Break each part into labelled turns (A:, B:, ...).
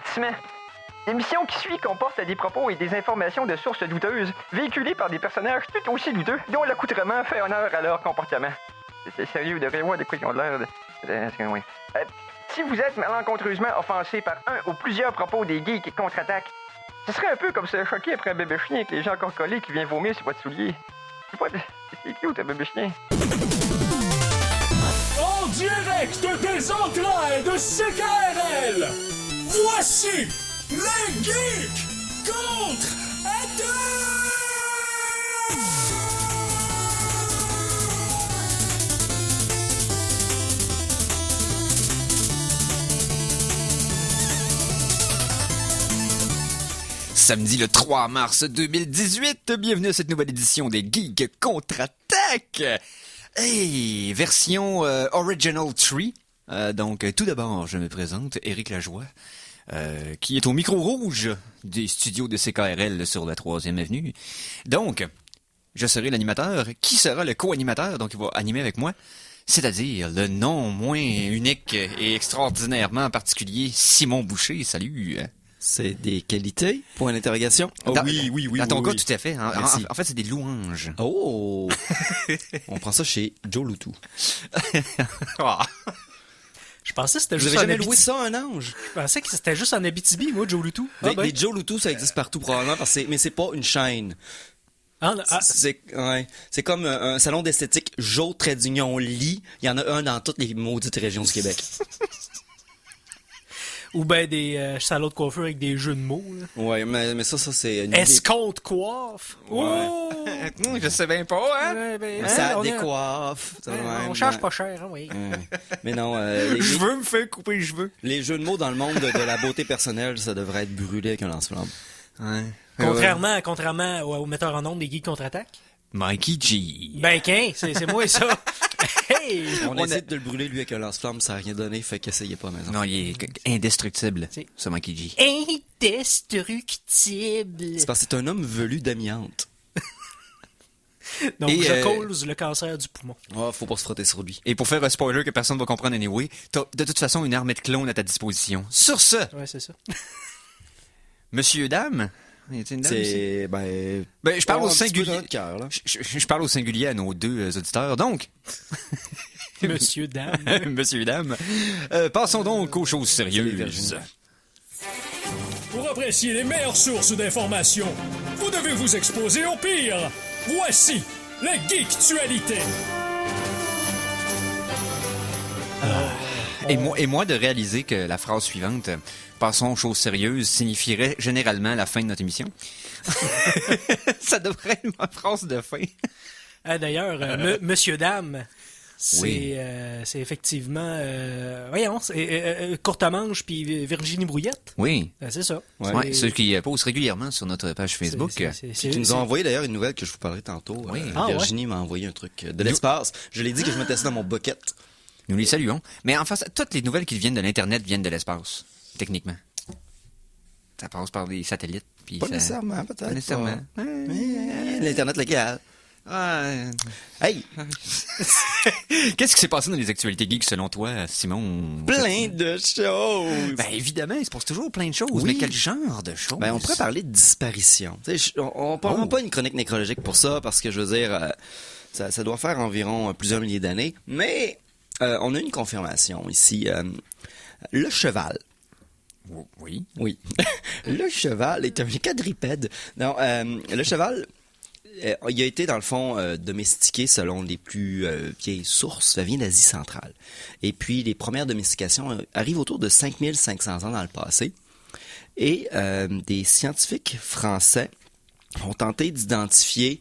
A: Avertissement. L'émission qui suit comporte des propos et des informations de sources douteuses, véhiculées par des personnages tout aussi douteux, dont l'accoutrement fait honneur à leur comportement. C'est sérieux, de voir de quoi ils ont l'air de... Si vous êtes malencontreusement offensé par un ou plusieurs propos des geeks contre-attaque, ce serait un peu comme se choquer après un bébé chien avec les gens encore collés qui vient vomir sur votre soulier. C'est cute, un bébé chien.
B: En direct des entrailles de CKRL, voici les geeks contre-attaque!
C: Samedi le 3 mars 2018, bienvenue à cette nouvelle édition des Geeks Contre-Attaque. Hey, version Original Tree. Donc, tout d'abord, je me présente, Éric Lajoie, qui est au micro rouge des studios de CKRL sur la 3e avenue. Donc, je serai l'animateur. Qui sera le co-animateur? Donc, il va animer avec moi. C'est-à-dire le non moins unique et extraordinairement particulier Simon Boucher. Salut!
D: C'est des qualités? Point d'interrogation. Oh, oui.
C: Dans ton
D: oui.
C: cas, tout à fait. En fait, c'est des louanges.
D: Oh! On prend ça chez Joe Loutou.
E: Je pensais que c'était
D: Vous
E: juste
D: avez
E: en
D: jamais loué
E: Abitibi.
D: ça, un ange?
E: Je pensais que c'était juste en Abitibi, moi, Joe Loutou.
D: Les Joe Loutou, ça existe partout probablement, mais c'est pas une chaîne. C'est comme un salon d'esthétique Joe Trédignon Lit. Il y en a un dans toutes les maudites régions du Québec.
E: Ou ben des salons de coiffure avec des jeux de mots. Là.
D: Ouais, mais ça c'est...
E: Escompte coiffe.
D: Ouais.
E: Oh!
C: Je sais bien pas, hein?
E: Ouais, ben,
D: Ça
E: on
D: décoiffe.
E: on charge pas cher, hein, oui.
D: Mais non,
C: Je veux me faire couper les cheveux.
D: les jeux de mots dans le monde de la beauté personnelle, ça devrait être brûlé avec un lance-flamme.
C: Ouais.
E: Contrairement au metteur en ondes des geeks contre-attaque.
C: Mikey G.
E: Ben, c'est moi, ça. Hey!
D: On essaie de le brûler, lui, avec un lance-flamme, ça n'a rien donné, fait qu'essayez pas, maison.
C: Non, il est indestructible,
E: Si.
C: ce Mikey G.
E: Indestructible.
D: C'est parce que c'est un homme velu d'amiante.
E: Donc,
C: Et,
E: je cause le cancer du poumon.
D: Oh, faut pas se frotter sur lui.
C: Et pour faire un spoiler que personne va comprendre anyway, t'as de toute façon une armée de clones à ta disposition. Sur ce,
E: Ouais, c'est ça.
C: monsieur, dame... Y a-t-il une dame ici?
D: C'est,
C: je parle
D: on
C: au
D: a un petit peu
C: singulier.
D: dans notre cœur, là.
C: Je parle au singulier à nos deux auditeurs. Donc,
E: Monsieur, dame.
C: monsieur et dame, passons donc aux choses sérieuses.
B: Pour apprécier les meilleures sources d'informations, vous devez vous exposer au pire. Voici les Geektualités.
C: Et moi de réaliser que la phrase suivante, passons aux choses sérieuses, signifierait généralement la fin de notre émission. Ça devrait être ma phrase de fin.
E: D'ailleurs, Monsieur, dame, c'est
C: Oui.
E: c'est effectivement... voyons, c'est Courtemanche puis Virginie Brouillette.
C: Oui.
E: C'est ça.
C: Ouais, ceux qui posent régulièrement sur notre page Facebook.
D: Qui nous ont envoyé d'ailleurs une nouvelle que je vous parlerai tantôt.
C: Oui.
D: Virginie m'a envoyé un truc de l'espace. Je l'ai dit que je mettais ça dans mon bucket.
C: Nous les saluons. Mais en face, toutes les nouvelles qui viennent de l'Internet viennent de l'espace, techniquement. Ça passe par des satellites. Puis
D: Pas
C: ça...
D: nécessairement, peut-être.
C: Pas nécessairement.
D: pas. Mais l'Internet local. Hey,
C: Qu'est-ce qui s'est passé dans les actualités geeks selon toi, Simon?
D: plein de choses.
C: Ben évidemment, il se passe toujours plein de choses.
D: Oui.
C: Mais quel genre de choses?
D: On pourrait parler de disparition. Tu sais, on prend pas une chronique nécrologique pour ça, parce que, je veux dire, ça doit faire environ plusieurs milliers d'années. Mais on a une confirmation ici. Le cheval.
C: Oui.
D: Oui. Le cheval est un quadrupède. Non, le cheval, il a été, dans le fond, domestiqué selon les plus vieilles sources. Ça vient d'Asie centrale. Et puis, les premières domestications arrivent autour de 5500 ans dans le passé. Et des scientifiques français ont tenté d'identifier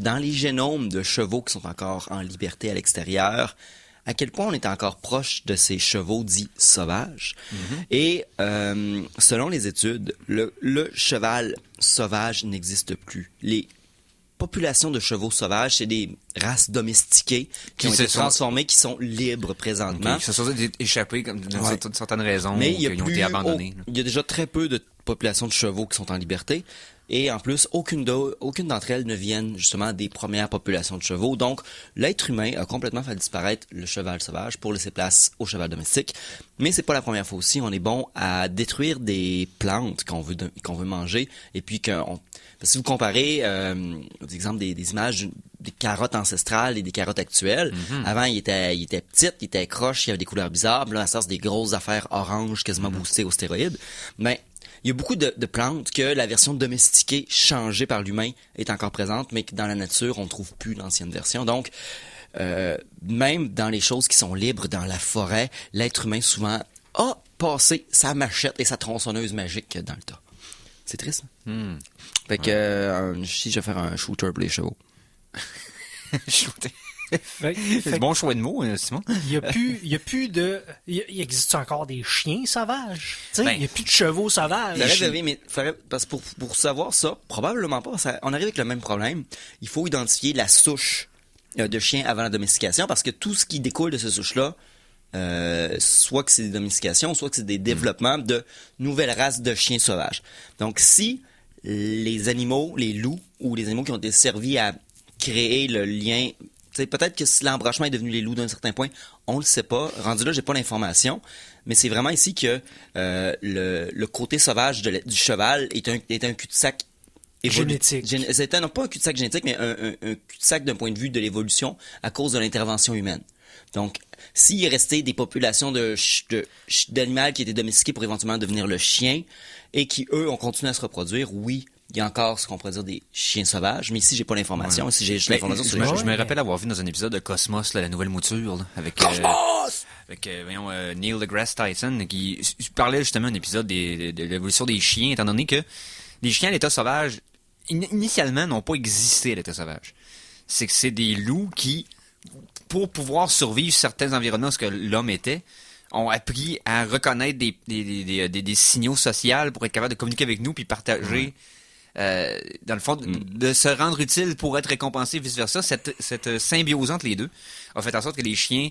D: dans les génomes de chevaux qui sont encore en liberté à l'extérieur à quel point on est encore proche de ces chevaux dits sauvages. Et selon les études, le cheval sauvage n'existe plus. Les populations de chevaux sauvages, c'est des races domestiquées qui ont été transformées, qui sont libres présentement.
C: Okay. Ça sont échappés comme d'une certaine raison,
D: Mais il y a
C: qu'ils ont été abandonnés.
D: il y a déjà très peu de populations de chevaux qui sont en liberté. Et en plus, aucune d'entre elles ne viennent justement des premières populations de chevaux. Donc, l'être humain a complètement fait disparaître le cheval sauvage pour laisser place au cheval domestique. Mais c'est pas la première fois aussi. On est bon à détruire des plantes qu'on veut manger. Et puis si vous comparez, par exemple, des images des carottes ancestrales et des carottes actuelles, avant, il était petit, il était croche, il y avait des couleurs bizarres. Là, ça c'est des grosses affaires oranges, quasiment boostées aux stéroïdes. Mais il y a beaucoup de plantes que la version domestiquée, changée par l'humain, est encore présente, mais que dans la nature, on ne trouve plus l'ancienne version. Donc, même dans les choses qui sont libres, dans la forêt, l'être humain souvent a passé sa machette et sa tronçonneuse magique dans le tas. C'est triste. Fait que si je vais faire un shooter pour les chevaux.
C: C'est bon choix de mots, Simon.
E: Il y a plus de... Il existe encore des chiens sauvages? Tu sais,
C: Ben,
E: il n'y a plus de chevaux sauvages.
D: Parce que pour savoir ça, probablement pas. On arrive avec le même problème. Il faut identifier la souche de chiens avant la domestication, parce que tout ce qui découle de cette souche-là, soit que c'est des domestications, soit que c'est des développements de nouvelles races de chiens sauvages. Donc, si les animaux, les loups, ou les animaux qui ont été servis à créer le lien... Peut-être que si l'embranchement est devenu les loups d'un certain point, on le sait pas. Rendu là, j'ai pas l'information. Mais c'est vraiment ici que le côté sauvage du cheval est un cul-de-sac
E: génétique.
D: C'était non pas un cul-de-sac génétique, mais un cul-de-sac d'un point de vue de l'évolution à cause de l'intervention humaine. Donc, s'il est resté des populations d'animaux qui étaient domestiqués pour éventuellement devenir le chien et qui, eux, ont continué à se reproduire, oui, il y a encore ce qu'on pourrait dire des chiens sauvages, mais ici, j'ai pas l'information. Ici, j'ai juste l'information sur les
C: Je
D: chiens.
C: me rappelle avoir vu dans un épisode de Cosmos, là, la nouvelle mouture, là, avec Neil deGrasse Tyson, qui parlait justement d'un épisode de l'évolution des chiens, étant donné que les chiens à l'état sauvage, initialement, n'ont pas existé à l'état sauvage. C'est que c'est des loups qui, pour pouvoir survivre certains environnements, ce que l'homme était, ont appris à reconnaître des signaux sociaux pour être capable de communiquer avec nous puis partager, dans le fond, de se rendre utile pour être récompensé, vice-versa. Cette symbiose entre les deux a fait en sorte que les chiens,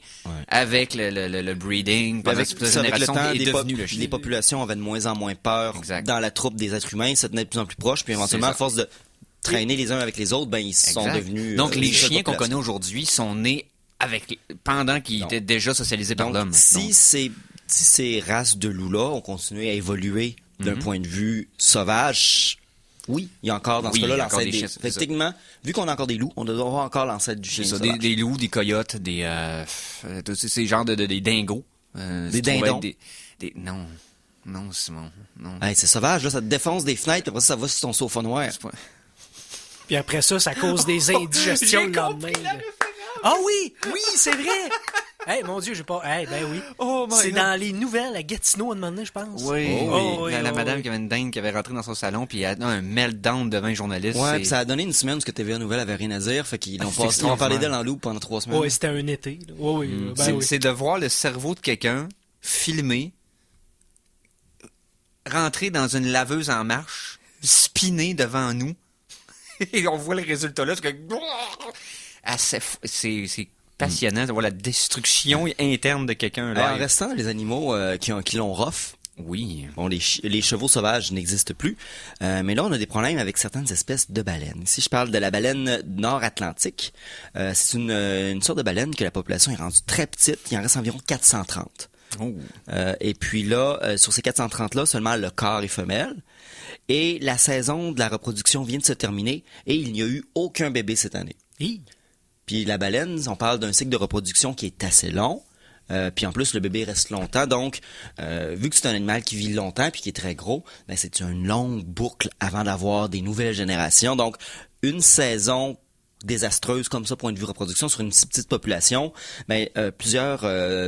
C: avec le breeding, pendant
D: Avec
C: plusieurs
D: ça, avec le
C: générations,
D: temps,
C: est devenu le chien.
D: les populations avaient de moins en moins peur
C: Exact.
D: dans la troupe des êtres humains, ils se tenaient de plus en plus proches, puis éventuellement,
C: C'est
D: à
C: ça.
D: force de traîner les uns avec les autres, ben ils sont
C: Exact.
D: devenus...
C: Donc, les
D: une seule
C: chiens qu'on
D: population.
C: connaît aujourd'hui sont nés pendant qu'ils étaient déjà socialisés par
D: Donc,
C: l'homme.
D: si ces races de loups-là ont continué à évoluer d'un point de vue sauvage, oui, il y a encore dans ce
C: Oui,
D: cas-là
C: il y a encore
D: l'ancêtre
C: des
D: des...
C: chiens,
D: Fait que
C: c'est ça.
D: techniquement, vu qu'on a encore des loups, on doit avoir encore l'ancêtre du chien
C: C'est ça,
D: sauvage.
C: des loups, des coyotes, tous ces genres des dingos.
D: Des dindons.
C: Non, Simon, non.
D: Hey, c'est sauvage, là, ça te défonce des fenêtres, puis après ça va sur ton sofa noir.
C: C'est pas-
E: Puis après ça cause des indigestions
C: j'ai
E: le lendemain.
C: compris la
E: là. Ah oui, c'est vrai. Hey, mon Dieu, j'ai pas... Hey, ben oui.
C: Oh my
E: C'est
C: God.
E: dans les nouvelles à Gatineau, à un moment donné, je pense.
C: Oui,
E: Oh, oui,
C: la
E: oh,
C: madame
E: oui.
C: qui avait une dingue qui avait rentré dans son salon puis elle a un meltdown devant un journaliste.
D: Ouais,
C: c'est-
D: puis ça a donné une semaine où ce que TVA Nouvelle avait rien à dire, fait qu'ils
C: Ah,
D: ont
C: c'est
D: passé, ils ont
C: extraordinaire.
D: parlé d'elle en loup pendant 3 semaines.
E: Oui, c'était un été. Là. Oui, ben
C: c'est
E: oui.
C: c'est de voir le cerveau de quelqu'un filmé, rentrer dans une laveuse en marche, spinner devant nous, et on voit le résultat là, parce que ah, c'est passionnant de voir la destruction interne de quelqu'un
D: En
C: là.
D: restant dans les animaux qui l'ont rough,
C: Oui.
D: bon, les chevaux sauvages n'existent plus, mais là, on a des problèmes avec certaines espèces de baleines. Ici, je parle de la baleine nord-atlantique. C'est une sorte de baleine que la population est rendue très petite. Il en reste environ 430.
C: Oh.
D: Et puis là, sur ces 430-là, seulement le corps est femelle. Et la saison de la reproduction vient de se terminer et il n'y a eu aucun bébé cette année.
E: Hi.
D: Puis la baleine, on parle d'un cycle de reproduction qui est assez long. Puis en plus, le bébé reste longtemps. Donc, vu que c'est un animal qui vit longtemps puis qui est très gros, ben c'est une longue boucle avant d'avoir des nouvelles générations. Donc, une saison désastreuse comme ça, point de vue reproduction, sur une si petite population, ben, plusieurs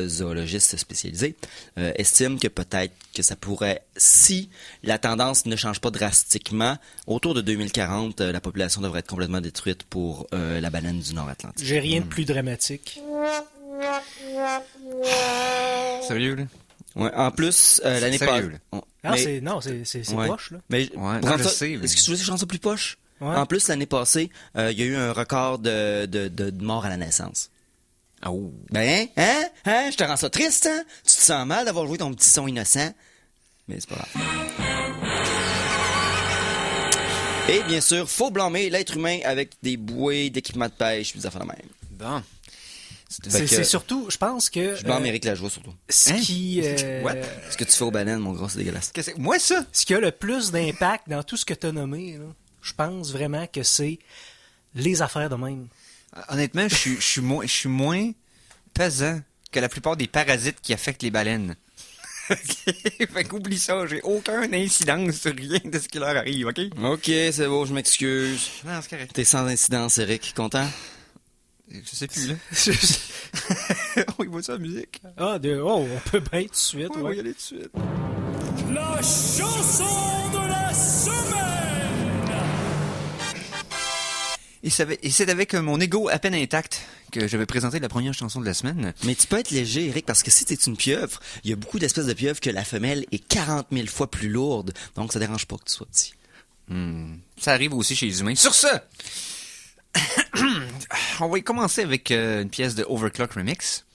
D: zoologistes spécialisés estiment que peut-être que ça pourrait, si la tendance ne change pas drastiquement, autour de 2040, la population devrait être complètement détruite pour la baleine du Nord-Atlantique.
E: J'ai rien de plus dramatique.
C: Sérieux, là?
D: Ouais, en plus, l'année
C: Sérieux,
D: passée...
C: là?
E: Ah,
D: mais-
E: c'est
D: ouais.
E: poche, là.
D: Mais,
C: Ouais,
D: pour
C: non,
D: rendre
C: je
D: ça-
C: sais, mais-
D: Est-ce que tu veux que je rende ça plus poche?
E: Ouais.
D: En plus, l'année passée, il y a eu un record de morts à la naissance.
C: Oh.
D: Ben, je te rends ça triste, hein? Tu te sens mal d'avoir joué ton petit son innocent? Mais c'est pas grave. Et bien sûr, faut blâmer l'être humain avec des bouées, d'équipements de pêche, puis des affaires de même.
C: Bon.
E: C'est surtout, je pense que...
D: Je blâme Éric Lajoie, surtout.
E: Ce
C: Hein?
E: qui...
C: What?
D: Ce que tu fais aux baleines, mon gros, c'est dégueulasse.
C: Moi, ça?
E: Ce qui a le plus d'impact dans tout ce que tu as nommé, là, je pense vraiment que c'est les affaires de même.
C: Honnêtement, je suis moins pesant que la plupart des parasites qui affectent les baleines. Fait qu'oublie ça, j'ai aucune incidence sur rien de ce qui leur arrive, OK?
D: OK, c'est bon, je m'excuse.
C: Non, c'est correct.
D: T'es sans incidence, Eric. Content?
C: Je sais plus, là. On y voit ça la musique?
E: On peut bien tout de suite,
C: On va y
E: ouais.
C: aller tout de suite.
B: La chanson de la semaine!
C: Et c'est avec mon ego à peine intact que je vais présenter la première chanson de la semaine.
D: Mais tu peux être léger, Eric, parce que si t'es une pieuvre, il y a beaucoup d'espèces de pieuvres que la femelle est 40 000 fois plus lourde. Donc, ça dérange pas que tu sois petit.
C: Ça arrive aussi chez les humains. Sur ce, on va y commencer avec une pièce de Overclock Remix.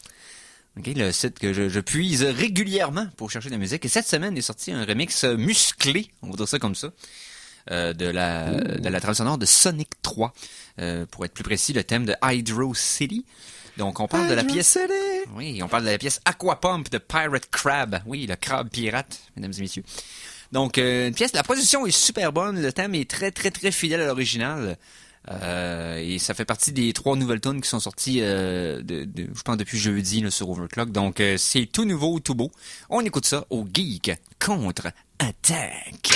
C: Okay, le site que je puise régulièrement pour chercher de la musique. Et cette semaine est sorti un remix musclé, on va dire ça comme ça, de la trame sonore de Sonic 3. Pour être plus précis, le thème de Hydro City. Donc, on parle de la pièce... Oui, on parle de la pièce Aquapump de Pirate Crab. Oui, le crabe pirate, mesdames et messieurs. Donc, une pièce, la production est super bonne, le thème est très, très, très fidèle à l'original. Et ça fait partie des 3 nouvelles tunes qui sont sorties, je pense, depuis jeudi là, sur Overclock. Donc, c'est tout nouveau, tout beau. On écoute ça au Geek Contre-Attaque.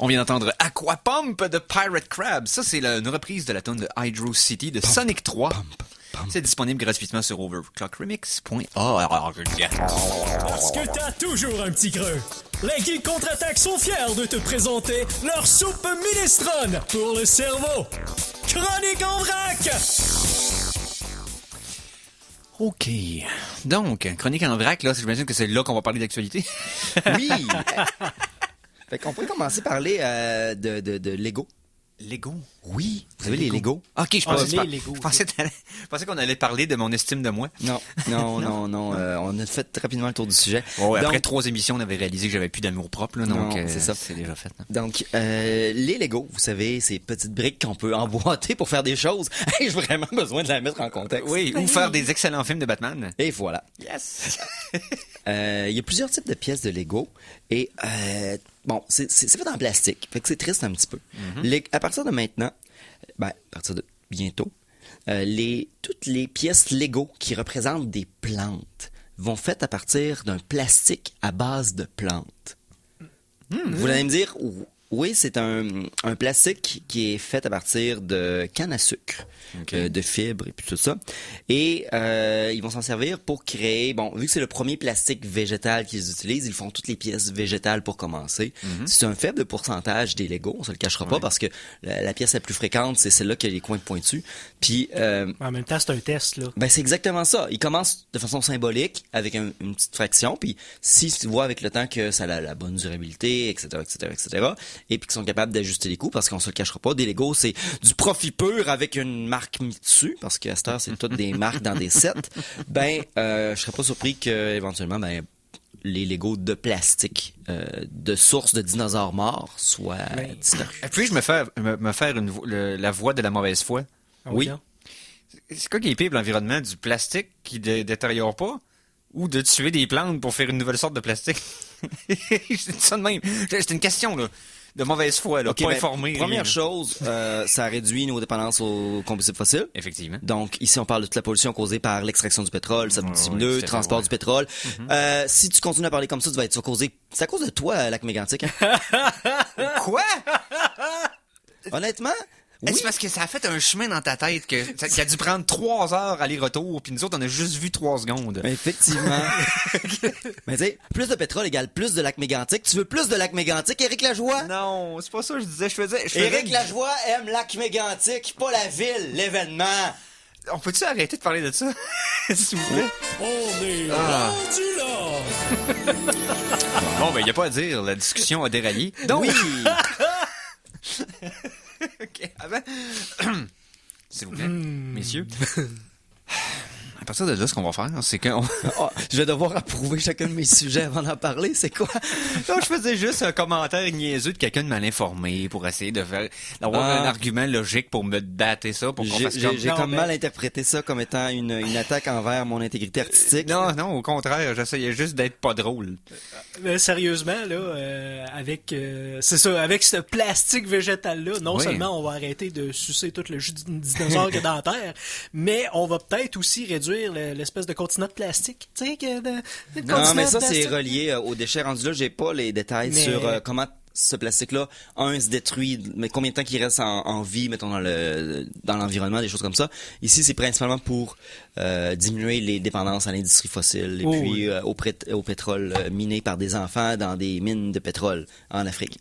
C: On vient d'entendre Aquapump de Pirate Crab. Ça, c'est une reprise de la tune de Hydro City de Sonic 3. C'est disponible gratuitement sur overclockremix.org.
B: Parce que t'as toujours un petit creux. Les Geeks Contre-Attaque sont fiers de te présenter leur soupe minestrone pour le cerveau. Chronique en vrac!
C: OK. Donc, chronique en vrac, là, j'imagine que c'est là qu'on va parler d'actualité.
D: Oui! Fait qu'on pourrait commencer à parler de Lego.
C: Lego?
D: Oui, vous savez les Lego?
C: OK,
E: les Lego.
C: Je pensais qu'on allait parler de mon estime de moi.
D: Non. On a fait rapidement le tour du sujet.
C: Ouais, après
D: Donc,
C: 3 émissions, on avait réalisé que j'avais plus d'amour propre, là, donc
D: c'est ça.
C: c'est déjà fait. Là.
D: Donc, les Lego, vous savez, ces petites briques qu'on peut emboîter pour faire des choses. J'ai vraiment besoin de la mettre en contexte.
C: Oui, ou faire des excellents films de Batman.
D: Et voilà.
C: Yes!
D: Il y a plusieurs types de pièces de Lego. Et, bon, c'est fait en plastique. Fait que c'est triste un petit peu. À partir de maintenant, à partir de bientôt, toutes les pièces Lego qui représentent des plantes vont faites à partir d'un plastique à base de plantes. Vous allez me dire, oui, c'est un plastique qui est fait à partir de canne à sucre, de fibres et puis tout ça. Et ils vont s'en servir pour créer, bon, vu que c'est le premier plastique végétal qu'ils utilisent, ils font toutes les pièces végétales pour commencer. C'est un faible pourcentage des Lego, on se le cachera pas, parce que la pièce la plus fréquente, c'est celle-là qui a les coins pointus. Puis,
E: En même temps, c'est un test, là.
D: ben c'est exactement ça. Ils commencent de façon symbolique avec une petite fraction, puis si tu vois avec le temps que ça a la bonne durabilité, etc., et puis qu'ils sont capables d'ajuster les coûts, parce qu'on se le cachera pas, des Lego, c'est du profit pur avec une marque mise dessus, parce qu'à cette heure, c'est toutes des marques dans des sets. Je serais pas surpris que éventuellement, les Lego de plastique de source de dinosaures morts soient disparus.
C: Puis-je me faire la voix de la mauvaise foi?
D: Oui.
C: C'est quoi qui est pire pour l'environnement? Du plastique qui détériore pas? Ou de tuer des plantes pour faire une nouvelle sorte de plastique? C'est ça de même. C'est une question, là. De mauvaise foi, là. Pas informé.
D: Première chose, ça réduit nos dépendances aux combustibles fossiles.
C: Effectivement.
D: Donc, ici, on parle de toute la pollution causée par l'extraction du pétrole, ça diminue, le
C: tout à
D: transport
C: fait,
D: du pétrole. Si tu continues à parler comme ça, tu vas être causé. C'est à cause de toi, lac mégantic. Hein?
C: Quoi?
D: Honnêtement? Oui.
C: C'est parce que ça a fait un chemin dans ta tête qui a dû prendre 3 heures aller-retour, puis nous autres, on a juste vu 3 secondes.
D: Effectivement. Mais tu sais, plus de pétrole égale plus de lac mégantic. Tu veux plus de lac mégantic, Éric Lajoie?
C: Non, c'est pas ça que je disais. Je faisais
D: Éric Lajoie aime lac mégantic, pas la ville, l'événement.
C: On peut-tu arrêter de parler de ça? S'il vous plaît?
B: On est rendu là!
C: Bon, ben, y a pas à dire. La discussion a déraillé. Donc,
D: Oui.
C: OK. Avant... S'il vous plaît, messieurs. À partir de là, ce qu'on va faire, c'est que...
D: Je vais devoir approuver chacun de mes sujets avant d'en parler, c'est quoi?
C: Non, je faisais juste un commentaire niaiseux de quelqu'un de mal informé pour essayer d'avoir un argument logique pour me battre ça, pour qu'on fasse comme...
D: J'ai mal interprété ça comme étant une attaque envers mon intégrité artistique.
C: Non, au contraire, j'essayais juste d'être pas drôle.
E: Mais sérieusement, là, avec c'est ça, avec ce plastique végétal-là, non seulement on va arrêter de sucer tout le jus de dinosaure qu'il y a dans la terre, mais on va peut-être aussi réduire l'espèce de continent de plastique. Tu sais,
D: non, mais ça, c'est relié aux déchets rendus là. J'ai pas les détails sur comment ce plastique-là, se détruit, mais combien de temps qu'il reste en vie, mettons, dans l'environnement, des choses comme ça. Ici, c'est principalement pour diminuer les dépendances à l'industrie fossile et puis au pétrole miné par des enfants dans des mines de pétrole en Afrique.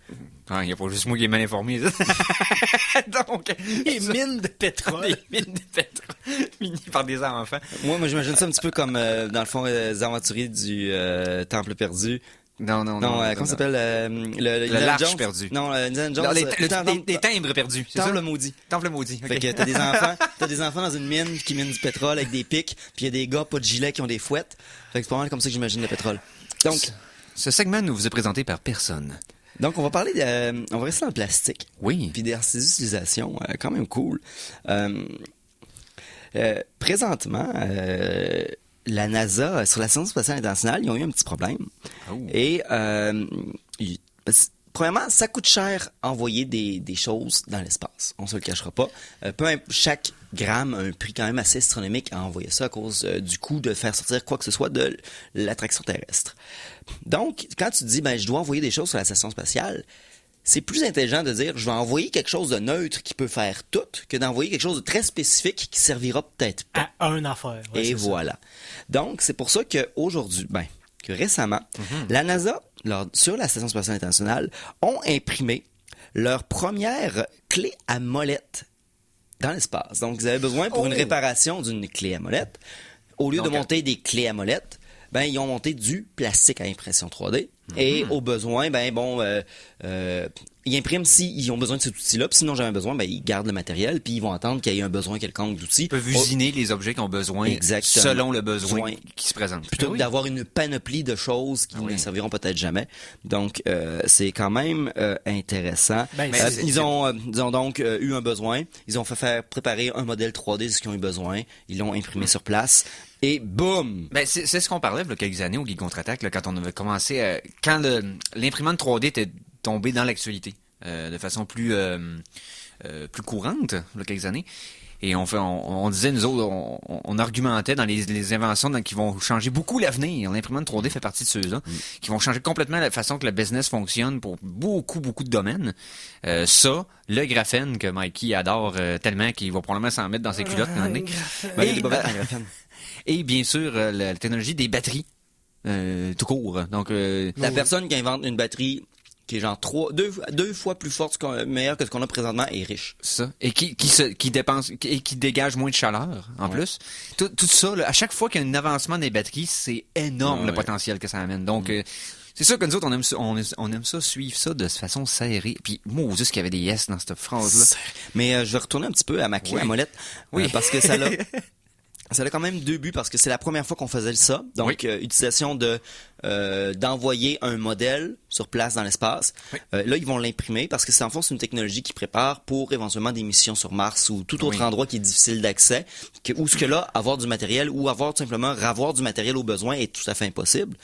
C: Il n'y a pas juste moi qui est mal informé. Donc,
E: les mines de pétrole.
C: Les mines de pétrole minées par des enfants.
D: Moi, j'imagine ça un petit peu comme, dans le fond, les aventuriers du Temple perdu.
C: Non.
D: Comment ça s'appelle?
C: L'Arche perdue.
D: Non, Indiana Jones.
C: Les timbres perdus.
D: Temple maudit.
C: Temple maudit.
D: Fait que t'as des enfants dans une mine qui minent du pétrole avec des pics, puis il y a des gars pas de gilet qui ont des fouettes. Fait que c'est pas mal comme ça que j'imagine le pétrole. Donc,
C: ce segment nous vous est présenté par personne.
D: Donc, on va parler on va rester dans le plastique.
C: Oui.
D: Puis de ses utilisations, quand même cool. Présentement, la NASA, sur la Station spatiale internationale, ils ont eu un petit problème.
C: Oh.
D: Et, premièrement, ça coûte cher envoyer des choses dans l'espace. On se le cachera pas. Chaque gramme a un prix quand même assez astronomique à envoyer ça à cause du coût de faire sortir quoi que ce soit de l'attraction terrestre. Donc, quand tu dis, je dois envoyer des choses sur la station spatiale, c'est plus intelligent de dire je vais envoyer quelque chose de neutre qui peut faire tout que d'envoyer quelque chose de très spécifique qui servira peut-être pas.
E: À une affaire. Ouais,
D: Et
E: c'est
D: voilà. Donc, c'est pour ça qu'aujourd'hui, que récemment, la NASA, sur la Station spatiale internationale, ont imprimé leur première clé à molette dans l'espace. Donc, vous avez besoin pour une réparation d'une clé à molette, au lieu de monter des clés à molette, ils ont monté du plastique à impression 3D. Et au besoin, ils impriment s'ils ont besoin de cet outil-là, puis sinon jamais besoin, ils gardent le matériel, puis ils vont attendre qu'il y ait un besoin quelconque d'outils.
C: Ils peuvent usiner les objets qui ont besoin selon le besoin qui se présente.
D: Plutôt que d'avoir une panoplie de choses qui ne serviront peut-être jamais. Donc, c'est quand même intéressant. Ils ont donc eu un besoin. Ils ont fait faire préparer un modèle 3D de ce qu'ils ont eu besoin. Ils l'ont imprimé sur place. Et boum!
C: C'est ce qu'on parlait il y a quelques années au Geek Contre-Attaque, quand on avait commencé, quand l'imprimante 3D était tombée dans l'actualité, de façon plus courante, il y a quelques années. Et on disait, nous autres, on argumentait dans les inventions qui vont changer beaucoup l'avenir. L'imprimante 3D fait partie de ceux-là, qui vont changer complètement la façon que le business fonctionne pour beaucoup de domaines. Le graphène que Mikey adore tellement qu'il va probablement s'en mettre dans ses culottes.
D: Il y a des bobettes en graphène.
C: Et bien sûr, la technologie des batteries, tout court. Donc,
D: la personne qui invente une batterie qui est genre deux fois plus forte, meilleure que ce qu'on a présentement, est riche.
C: Ça. Et qui dépense, et qui dégage moins de chaleur, en plus. Tout ça, là, à chaque fois qu'il y a un avancement des batteries, c'est énorme le potentiel que ça amène. Donc, c'est sûr que nous autres, on aime ça, suivre ça de façon serrée. Puis, moi, juste qu'il y avait des yes dans cette phrase-là.
D: Mais je vais retourner un petit peu à ma clé à molette. Oui. Parce que ça l'a... Ça a quand même deux buts parce que c'est la première fois qu'on faisait ça. Donc, utilisation d'envoyer un modèle sur place dans l'espace. Oui. Là, ils vont l'imprimer parce que c'est en fond, c'est une technologie qui prépare pour éventuellement des missions sur Mars ou tout autre endroit qui est difficile d'accès. Où ce que là, avoir du matériel ou avoir tout simplement ravoir du matériel au besoin est tout à fait impossible.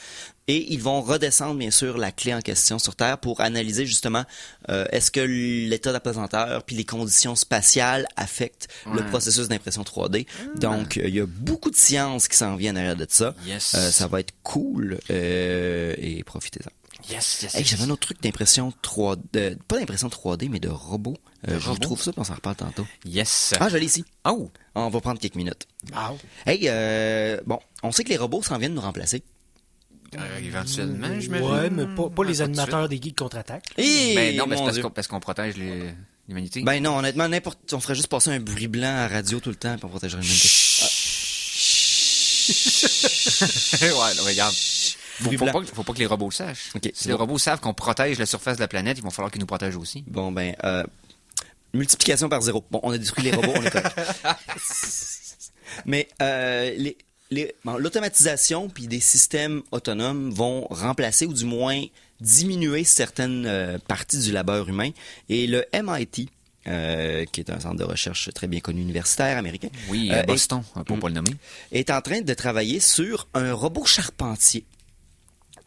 D: Et ils vont redescendre, bien sûr, la clé en question sur Terre pour analyser justement est-ce que l'état d'apesanteur puis les conditions spatiales affectent le processus d'impression 3D. Donc, il y a beaucoup de science qui s'en vient derrière de ça.
C: Yes.
D: Ça va être cool et profitez-en.
C: Yes.
D: J'avais un autre truc d'impression 3D, pas d'impression 3D, mais de robot. Je vous trouve ça, puis on s'en reparle tantôt.
C: Yes.
D: Ah, je l'ai ici.
C: Oh.
D: On va prendre quelques minutes.
E: Wow.
D: Bon, on sait que les robots s'en viennent nous remplacer.
C: Éventuellement, je m'imagine.
E: Ouais, mais pas les animateurs des Geeks Contre-Attaque.
C: Non, mais c'est parce qu'on protège l'humanité.
D: Non, honnêtement, on ferait juste passer un bruit blanc à la radio tout le temps, puis on protégerait l'humanité.
C: Regarde. Faut pas que les robots le sachent.
D: Okay,
C: si les robots savent qu'on protège la surface de la planète, il va falloir qu'ils nous protègent aussi.
D: Bon, multiplication par 0. Bon, on a détruit les robots, on est correct. Mais l'automatisation puis des systèmes autonomes vont remplacer ou du moins diminuer certaines parties du labeur humain. Et le MIT, qui est un centre de recherche très bien connu universitaire américain.
C: Oui, à Boston, pour pas le nommer.
D: Est en train de travailler sur un robot charpentier.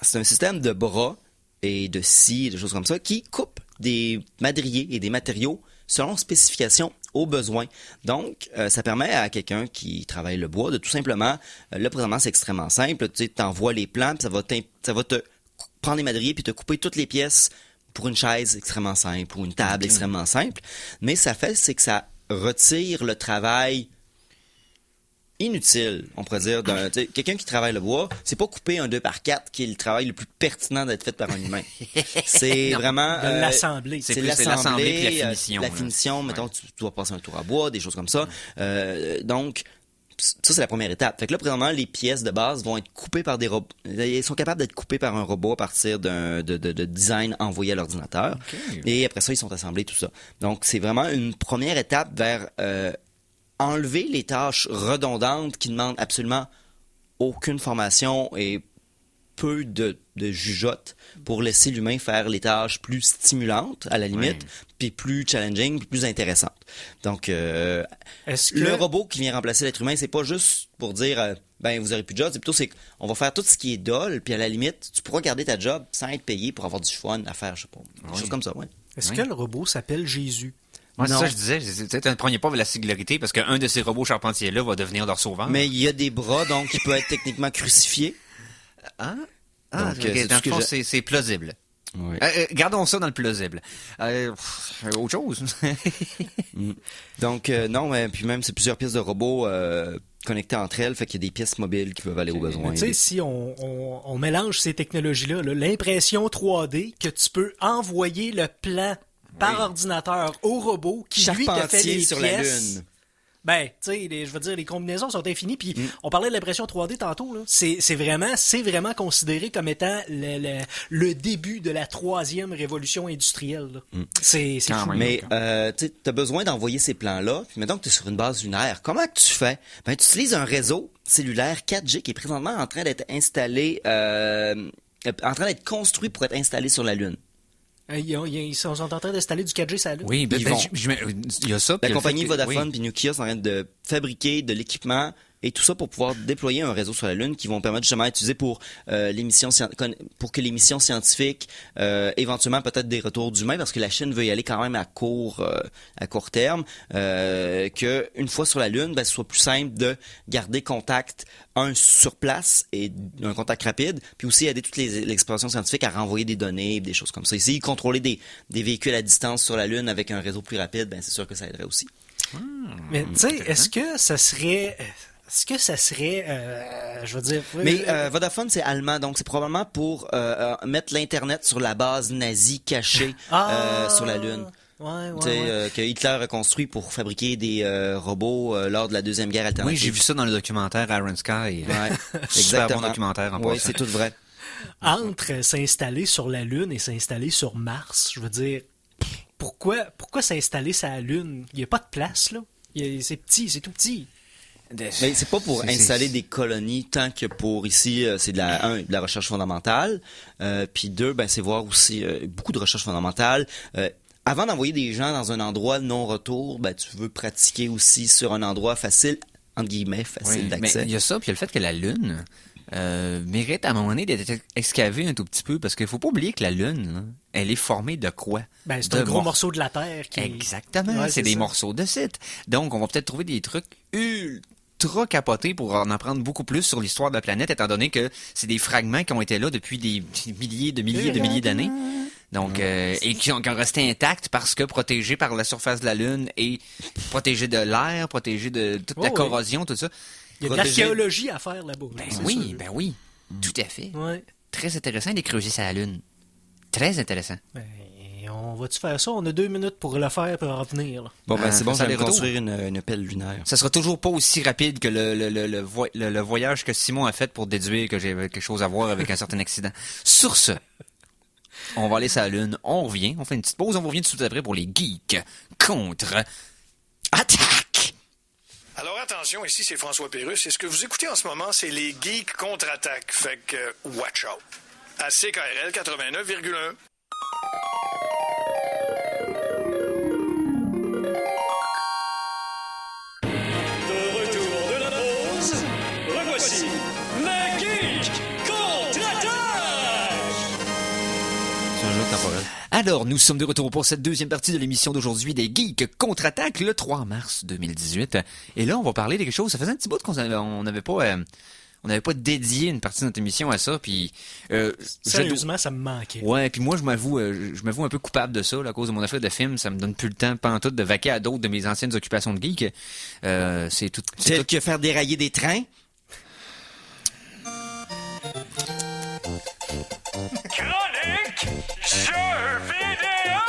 D: C'est un système de bras et de scies et de choses comme ça qui coupe des madriers et des matériaux selon spécification aux besoins. Donc, ça permet à quelqu'un qui travaille le bois de tout simplement, là présentement c'est extrêmement simple, tu sais, t'envoies les plans, puis ça va te prendre les madriers puis te couper toutes les pièces pour une chaise extrêmement simple ou une table extrêmement simple. Mais ça fait, c'est que ça retire le travail inutile, on pourrait dire, quelqu'un qui travaille le bois, c'est pas couper un 2x4 qui est le travail le plus pertinent d'être fait par un humain. C'est vraiment...
E: de l'assembler.
D: C'est l'assembler,
C: puis la finition.
D: La finition, mettons, tu dois passer un tour à bois, des choses comme ça. Donc, ça, c'est la première étape. Fait que là, présentement, les pièces de base vont être coupées par des robots. Ils sont capables d'être coupés par un robot à partir de design envoyé à l'ordinateur. Okay. Et après ça, ils sont assemblés, tout ça. Donc, c'est vraiment une première étape vers... enlever les tâches redondantes qui demandent absolument aucune formation et peu de jugeote pour laisser l'humain faire les tâches plus stimulantes, à la limite, puis plus challenging, puis plus intéressantes. Donc, le robot qui vient remplacer l'être humain, c'est pas juste pour dire vous aurez plus de job, c'est plutôt qu'on va faire tout ce qui est dole, puis à la limite, tu pourras garder ta job sans être payé pour avoir du fun à faire, je sais pas, des choses comme ça,
E: Est-ce que le robot s'appelle Jésus?
C: Moi, c'est ça que je disais. Ne prenez pas la singularité parce qu'un de ces robots charpentiers-là va devenir leur sauveur.
D: Mais il y a des bras, donc il peut être techniquement crucifié.
C: Donc, dans le fond, c'est plausible.
D: Ouais.
C: Gardons ça dans le plausible. Autre chose.
D: Donc, non, mais puis même, c'est plusieurs pièces de robots connectées entre elles, fait qu'il y a des pièces mobiles qui peuvent aller au besoin.
E: Tu sais, si on mélange ces technologies-là, là, l'impression 3D, que tu peux envoyer le plan par ordinateur au robot qui, lui, te fait
D: Charpentier
E: les
D: sur
E: pièces.
D: la Lune.
E: Ben, tu sais, je veux dire, les combinaisons sont infinies. Puis on parlait de l'impression 3D tantôt. Là. C'est vraiment considéré comme étant le début de la 3e révolution industrielle. Là. C'est
C: Quand
E: fou.
C: même.
D: Mais tu as besoin d'envoyer ces plans-là. Puis mettons que tu es sur une base lunaire. Comment que tu fais? Ben, tu utilises un réseau cellulaire 4G qui est présentement en train d'être installé, en train d'être construit pour être installé sur la Lune.
E: Ils sont en train d'installer du 4G sur la Lune.
C: Oui,
D: Ils vont.
C: il y a ça.
D: La
C: puis il y a le
D: compagnie
C: fait que-
D: Vodafone
C: oui.
D: puis Nokia sont en train de fabriquer de l'équipement et tout ça pour pouvoir déployer un réseau sur la Lune qui vont permettre justement d'utiliser pour pour que les missions scientifiques, éventuellement peut-être des retours d'humains, parce que la Chine veut y aller quand même à court terme, que une fois sur la Lune, ben, ce soit plus simple de garder contact sur place et un contact rapide, puis aussi aider toute l'exploration scientifique à renvoyer des données, des choses comme ça. Ici, contrôler des véhicules à distance sur la Lune avec un réseau plus rapide, ben c'est sûr que ça aiderait aussi.
E: Mais tu sais, est-ce que ça serait, je veux dire...
D: Mais Vodafone, c'est allemand, donc c'est probablement pour mettre l'Internet sur la base nazie cachée sur la Lune.
E: Ouais,
D: Tu sais, que Hitler a construit pour fabriquer des robots lors de la Deuxième Guerre alternative.
C: Oui, j'ai vu ça dans le documentaire Iron Sky.
D: Ouais,
C: Super bon documentaire en
D: Oui,
C: passant.
D: c'est tout vrai.
E: Entre s'installer sur la Lune et s'installer sur Mars, je veux dire, pourquoi s'installer sur la Lune? Il n'y a pas de place, là. C'est petit, c'est tout petit.
D: Mais c'est pas pour installer des colonies tant que pour ici, c'est de la recherche fondamentale. Puis 2, ben c'est voir aussi beaucoup de recherche fondamentale. Avant d'envoyer des gens dans un endroit non-retour, ben tu veux pratiquer aussi sur un endroit facile, entre guillemets, facile
C: Oui, mais
D: d'accès.
C: il y a ça, puis il y a le fait que la Lune mérite à un moment donné d'être excavée un tout petit peu, parce qu'il faut pas oublier que la Lune, là, elle est formée de quoi?
E: Ben, c'est
C: De
E: un gros
C: mor-
E: morceau de la Terre qui...
C: Exactement,
E: Ouais,
C: c'est des
E: ça.
C: morceaux de site. Donc, on va peut-être trouver des trucs ultra capotés pour en apprendre beaucoup plus sur l'histoire de la planète, étant donné que c'est des fragments qui ont été là depuis des milliers d'années. Donc, et qui ont resté intacts parce que protégés par la surface de la Lune et protégés de l'air, protégés de toute la
E: Oh, oui.
C: corrosion, tout ça.
E: Il y a de
C: Protégés-
E: l'archéologie à faire là-bas. là, c'est sûr.
C: Ben oui, tout à fait.
E: Ouais.
C: Très intéressant de creuser sur la Lune. Très intéressant.
E: Ben, on va-tu faire ça? On a 2 minutes pour le faire pour en revenir. Là.
D: Bon, ben c'est bon,
C: ça
D: je vais
C: les
D: me construire une pelle lunaire.
C: Ça sera toujours pas aussi rapide que le voyage que Simon a fait pour déduire que j'avais quelque chose à voir avec un certain accident. Sur ce, on va aller sur la Lune, on revient, on fait une petite pause, on revient tout de suite après pour les geeks contre attaque.
F: Alors attention, ici c'est François Pérusse et ce que vous écoutez en ce moment, c'est les Geeks contre-attaque. Fait que watch out. À CKRL 89,1.
B: De retour de la pause, revoici les geeks contre-attaque!
D: C'est un jeu temporel.
C: Alors, nous sommes de retour pour cette deuxième partie de l'émission d'aujourd'hui des Geeks contre-attaque le 3 mars 2018. Et là, on va parler de quelque chose. Ça faisait un petit bout qu'on n'avait pas dédié une partie de notre émission à ça. Puis,
E: Sérieusement, ça me manquait.
C: ouais, puis moi, je m'avoue un peu coupable de ça, là, à cause de mon affaire de film. Ça me donne plus le temps, pantoute, de vaquer à d'autres de mes anciennes occupations de geek. C'est tout.
D: Tel que faire dérailler des trains.
F: Chronique jeux vidéo!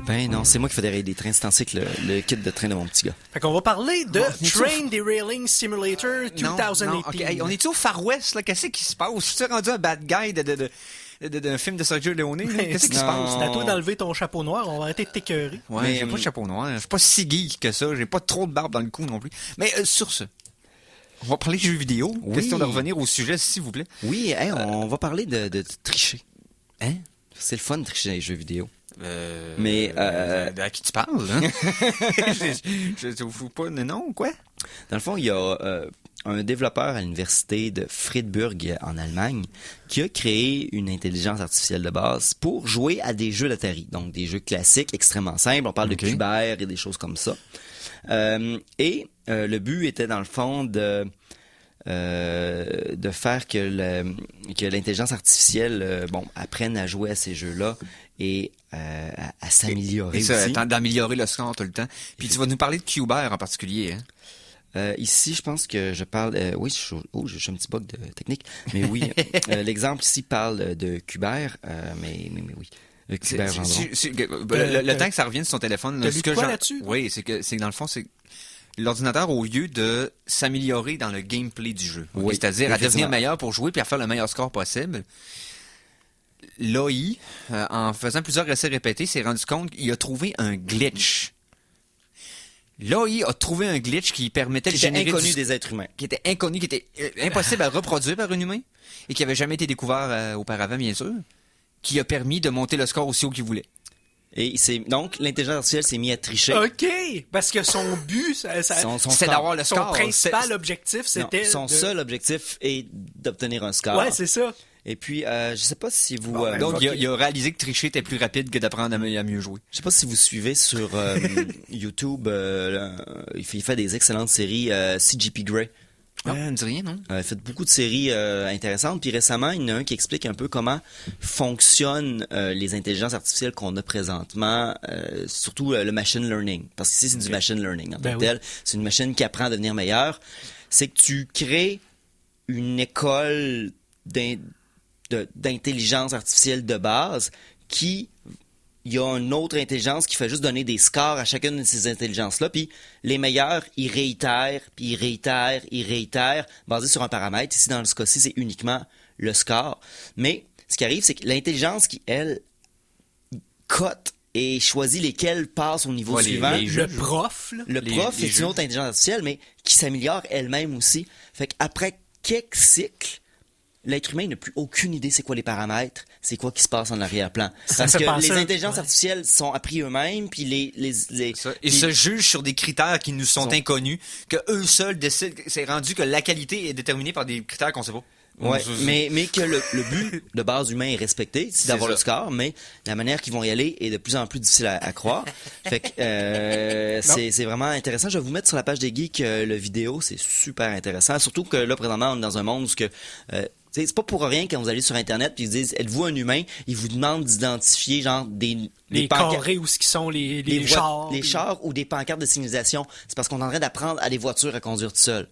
D: Ben non, c'est moi qui fais dérailler des trains. C'est ainsi que le kit de train de mon petit gars.
E: Fait qu'on va parler de
C: on est
E: Train Derailing Simulator 2018.
C: Non, ok, hey, on est-tu au Far West, là? Qu'est-ce qui se passe? Je suis rendu un bad guy d'un film de Sergio Leone? Là? Qu'est-ce qui se
D: Non.
C: passe?
E: C'est à toi d'enlever ton chapeau noir, on va arrêter de t'écœurer.
C: Ouais,
D: Mais,
C: j'ai pas de chapeau noir. Je suis pas si geek que ça. J'ai pas trop de barbe dans le cou non plus. Mais sur ce, on va parler de jeux vidéo.
D: Oui.
C: Question de revenir au sujet, s'il vous plaît.
D: Oui, hey, on va parler de tricher.
C: Hein?
D: C'est le fun de tricher dans les jeux vidéo. Mais,
C: à qui tu parles, hein? je te fous pas, non, quoi?
D: Dans le fond, il y a un développeur à l'université de Friedberg en Allemagne qui a créé une intelligence artificielle de base pour jouer à des jeux d'Atari. Donc, des jeux classiques extrêmement simples. On parle
C: Ok.
D: de Cubert et des choses comme ça. Le but était, dans le fond, de de faire que l'intelligence artificielle apprenne à jouer à ces jeux-là et à s'améliorer
C: Et ça,
D: aussi.
C: d'améliorer le score tout le temps. Puis tu vas nous parler de Qbert en particulier, hein?
D: Ici, je pense que je parle... oui, j'ai un petit bug de technique, mais oui, l'exemple ici parle de Qbert, mais oui. Qbert Gendron.
C: Le temps que ça revienne sur son téléphone...
E: T'as lu de quoi là-dessus?
C: Oui, c'est que dans le fond, c'est... L'ordinateur, au lieu de s'améliorer dans le gameplay du jeu,
D: Oui,
C: c'est-à-dire à devenir
D: effectivement.
C: meilleur pour jouer puis à faire le meilleur score possible, l'AI, en faisant plusieurs essais répétés, s'est rendu compte qu'il a trouvé un glitch. L'AI a trouvé un glitch qui permettait de
D: Qui était
C: générer
D: inconnu des êtres humains.
C: qui était inconnu, qui était impossible à reproduire par un humain et qui avait jamais été découvert auparavant, bien sûr, qui a permis de monter le score aussi haut qu'il voulait.
D: Et donc, l'intelligence artificielle s'est mise à tricher.
E: OK! Parce que son but,
D: Son
C: C'est
D: score.
C: d'avoir le
E: son
C: score.
E: principal objectif, c'était...
D: Son seul objectif est d'obtenir un score.
E: Ouais, c'est ça.
D: Et puis, je sais pas si vous...
C: Donc, il a réalisé que tricher était plus rapide que d'apprendre à mieux jouer.
D: Je sais pas si vous suivez sur YouTube, il fait des excellentes séries, CGP Grey.
C: Ne me dit rien, non?
D: Il fait beaucoup de séries intéressantes. Puis récemment, il y en a un qui explique un peu comment fonctionnent les intelligences artificielles qu'on a présentement, surtout le machine learning. Parce que ici, c'est du machine learning en tant que tel. C'est une machine qui apprend à devenir meilleure. C'est que tu crées une école d'intelligence artificielle de base qui... Il y a une autre intelligence qui fait juste donner des scores à chacune de ces intelligences-là, puis les meilleurs, ils réitèrent, puis ils réitèrent, basé sur un paramètre. Ici, dans ce cas-ci, c'est uniquement le score. Mais ce qui arrive, c'est que l'intelligence qui, elle, cote et choisit lesquels passent au niveau suivant.
E: Le prof, là.
D: Le prof est une autre intelligence artificielle, mais qui s'améliore elle-même aussi. Fait qu'après quelques cycles, l'être humain n'a plus aucune idée c'est quoi les paramètres, c'est quoi qui se passe en arrière-plan. Parce que les intelligences artificielles sont appris eux-mêmes, puis
C: Ils se jugent sur des critères qui nous sont inconnus, que eux seuls décident. C'est rendu que la qualité est déterminée par des critères qu'on sait pas.
D: Ouais, mais que le but de base humain est respecté, c'est d'avoir le score, mais la manière qu'ils vont y aller est de plus en plus difficile à croire. Fait que c'est vraiment intéressant. Je vais vous mettre sur la page des geeks le vidéo, c'est super intéressant. Surtout que là, présentement, on est dans un monde où c'est pas pour rien quand vous allez sur Internet puis ils disent êtes-vous un humain, ils vous demandent d'identifier genre
E: les carrés où ce qui sont les chars.
D: Les chars ou des pancartes de signalisation. C'est parce qu'on est en train d'apprendre à des voitures à conduire tout seul.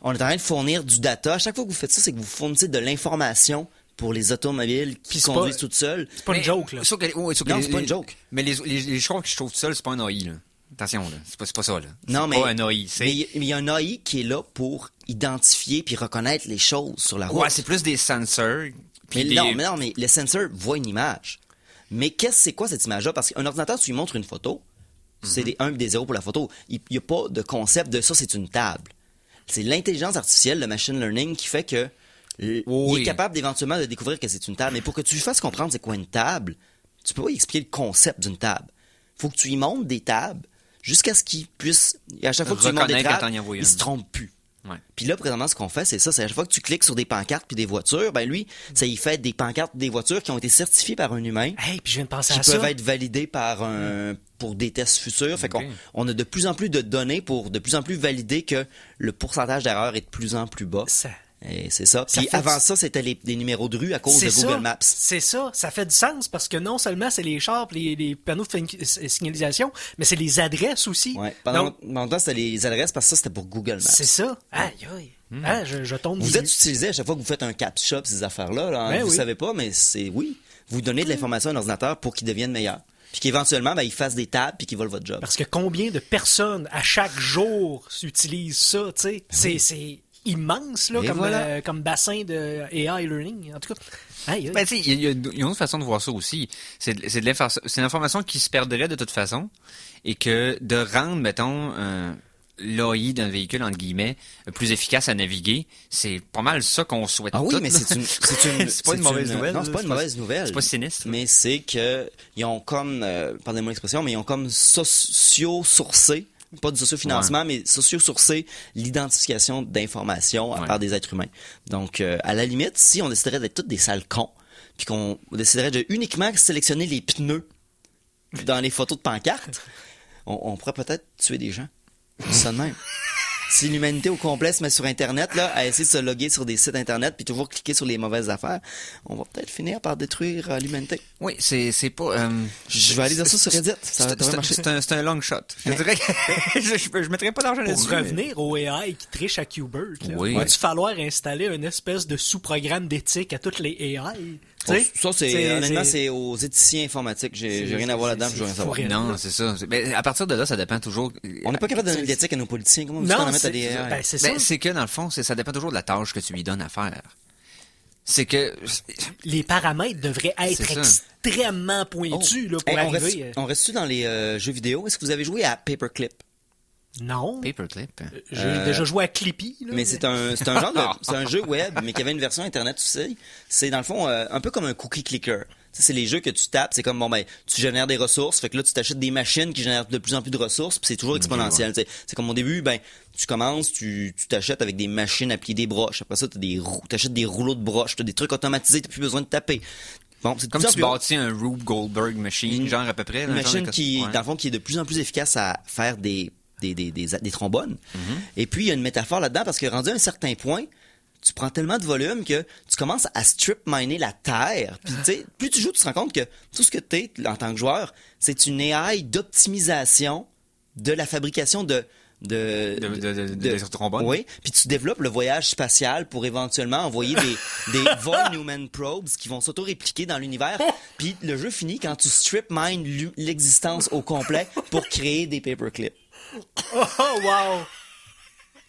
D: On est en train de fournir du data. À chaque fois que vous faites ça, c'est que vous fournissez de l'information pour les automobiles qui conduisent toutes seules.
E: C'est pas une joke, là.
D: Non, c'est pas une joke.
C: Mais les chars que je trouve tout seul, c'est pas un AI, là. Attention, là. C'est pas ça, là.
D: Non,
C: c'est pas un AI.
D: Mais il y a un AI qui est là pour identifier puis reconnaître les choses sur la route.
C: Ouais, c'est plus des sensors.
D: Mais le sensor voit une image. Mais c'est quoi cette image-là? Parce qu'un ordinateur, tu lui montres une photo, c'est des 1 et des 0 pour la photo. Il n'y a pas de concept de ça, c'est une table. C'est l'intelligence artificielle, le machine learning, qui fait que il est capable d'éventuellement de découvrir que c'est une table. Mais pour que tu lui fasses comprendre c'est quoi une table, tu peux pas lui expliquer le concept d'une table. Faut que tu lui montres des tables jusqu'à ce qu'il puisse... Et à chaque fois que tu lui montres des tables, il se trompe plus.
C: Ouais.
D: Puis là, présentement, ce qu'on fait, c'est ça. C'est à chaque fois que tu cliques sur des pancartes puis des voitures, ben lui, ça y fait des pancartes des voitures qui ont été certifiées par un humain.
E: Hey, puis je viens de penser
D: qui
E: à ça.
D: peuvent être validées pour des tests futurs. Fait qu'on a de plus en plus de données pour de plus en plus valider que le pourcentage d'erreur est de plus en plus bas. Et c'est ça. Puis avant ça, c'était des numéros de rue à cause de Google Maps.
E: C'est ça. Ça fait du sens parce que non seulement c'est les chars, les panneaux de signalisation, mais c'est les adresses aussi.
D: Ouais. Pendant longtemps, c'était les adresses parce que ça, c'était pour Google Maps.
E: C'est ça. Aïe, aïe. Je tombe.
D: Vous êtes utilisé à chaque fois que vous faites un CAPTCHA, ces affaires-là. Là, vous savez pas, mais vous donnez de l'information à un ordinateur pour qu'il devienne meilleur. Puis qu'éventuellement, il fasse des tables puis qu'il vole votre job.
E: Parce que combien de personnes à chaque jour utilisent ça, tu sais? C'est immense là, comme bassin de AI learning. En tout cas,
C: ben, il y a une autre façon de voir ça aussi. C'est l'information qui se perdrait de toute façon et que de rendre, mettons, l'AI d'un véhicule, entre guillemets, plus efficace à naviguer, c'est pas mal ça qu'on souhaite.
D: Ah oui, mais c'est
C: pas une mauvaise nouvelle.
D: Non, c'est pas une mauvaise nouvelle.
C: C'est pas sinistre.
D: Mais c'est que ils ont comme, pardonnez-moi l'expression, mais ils ont comme socio-sourcé, pas du socio-financement, mais socio-sourcé l'identification d'informations par des êtres humains. Donc, à la limite, si on déciderait d'être tous des sales cons, puis qu'on déciderait de uniquement sélectionner les pneus dans les photos de pancartes, on pourrait peut-être tuer des gens. C'est ça de même. si l'humanité au complet se met sur Internet, là, à essayer de se loguer sur des sites Internet puis toujours cliquer sur les mauvaises affaires, on va peut-être finir par détruire l'humanité.
C: Oui, c'est pas...
D: Je vais aller dire ça sur Reddit. Ça devrait marcher.
C: C'est un long shot. Je dirais que je mettrais pas d'argent là-dessus.
E: Pour revenir au AI qui triche à Qbert,
C: Oui.
E: va-tu falloir installer une espèce de sous-programme d'éthique à toutes les AI?
D: Ça, honnêtement, c'est aux éthiciens informatiques. J'ai rien à voir là-dedans, je veux rien savoir.
C: Non, c'est ça. Mais à partir de là, ça dépend toujours...
D: On n'est pas capable de donner d'éthique à nos politiciens. Comment on en mettre à des AI?
E: Ben, c'est ça.
C: Ben, c'est que, dans le fond, ça dépend toujours de la tâche que tu lui donnes à faire. C'est que...
E: Les paramètres devraient être
C: C'est ça.
E: extrêmement pointus là, pour arriver.
D: On reste dans les jeux vidéo. Est-ce que vous avez joué à Paperclip?
E: Non.
C: Paperclip.
E: J'ai déjà joué à Clippy. Là,
D: Mais c'est un genre de, c'est un jeu web, mais qui avait une version internet aussi. C'est dans le fond un peu comme un cookie clicker. Tu sais, c'est les jeux que tu tapes, c'est comme bon ben tu génères des ressources, fait que là tu t'achètes des machines qui génèrent de plus en plus de ressources, puis c'est toujours exponentiel. Tu sais. C'est comme au début, ben tu commences, tu t'achètes avec des machines à plier des broches. Après ça, t'achètes des rouleaux de broches, t'as des trucs automatisés, t'as plus besoin de taper. Bon, c'est
C: Comme tu bâtis un Rube Goldberg machine, genre à peu près.
D: Une machine qui, dans le fond, qui est de plus en plus efficace à faire des trombones. Et puis, il y a une métaphore là-dedans parce que rendu à un certain point, tu prends tellement de volume que tu commences à strip miner la terre. Puis, tu sais, plus tu joues, tu te rends compte que tout ce que tu es en tant que joueur, c'est une AI d'optimisation de la fabrication de
C: trombones.
D: Oui, puis tu développes le voyage spatial pour éventuellement envoyer des Von Neumann probes qui vont s'auto-répliquer dans l'univers. Puis le jeu finit quand tu strip mines l'existence au complet pour créer des paperclips.
E: Oh, wow!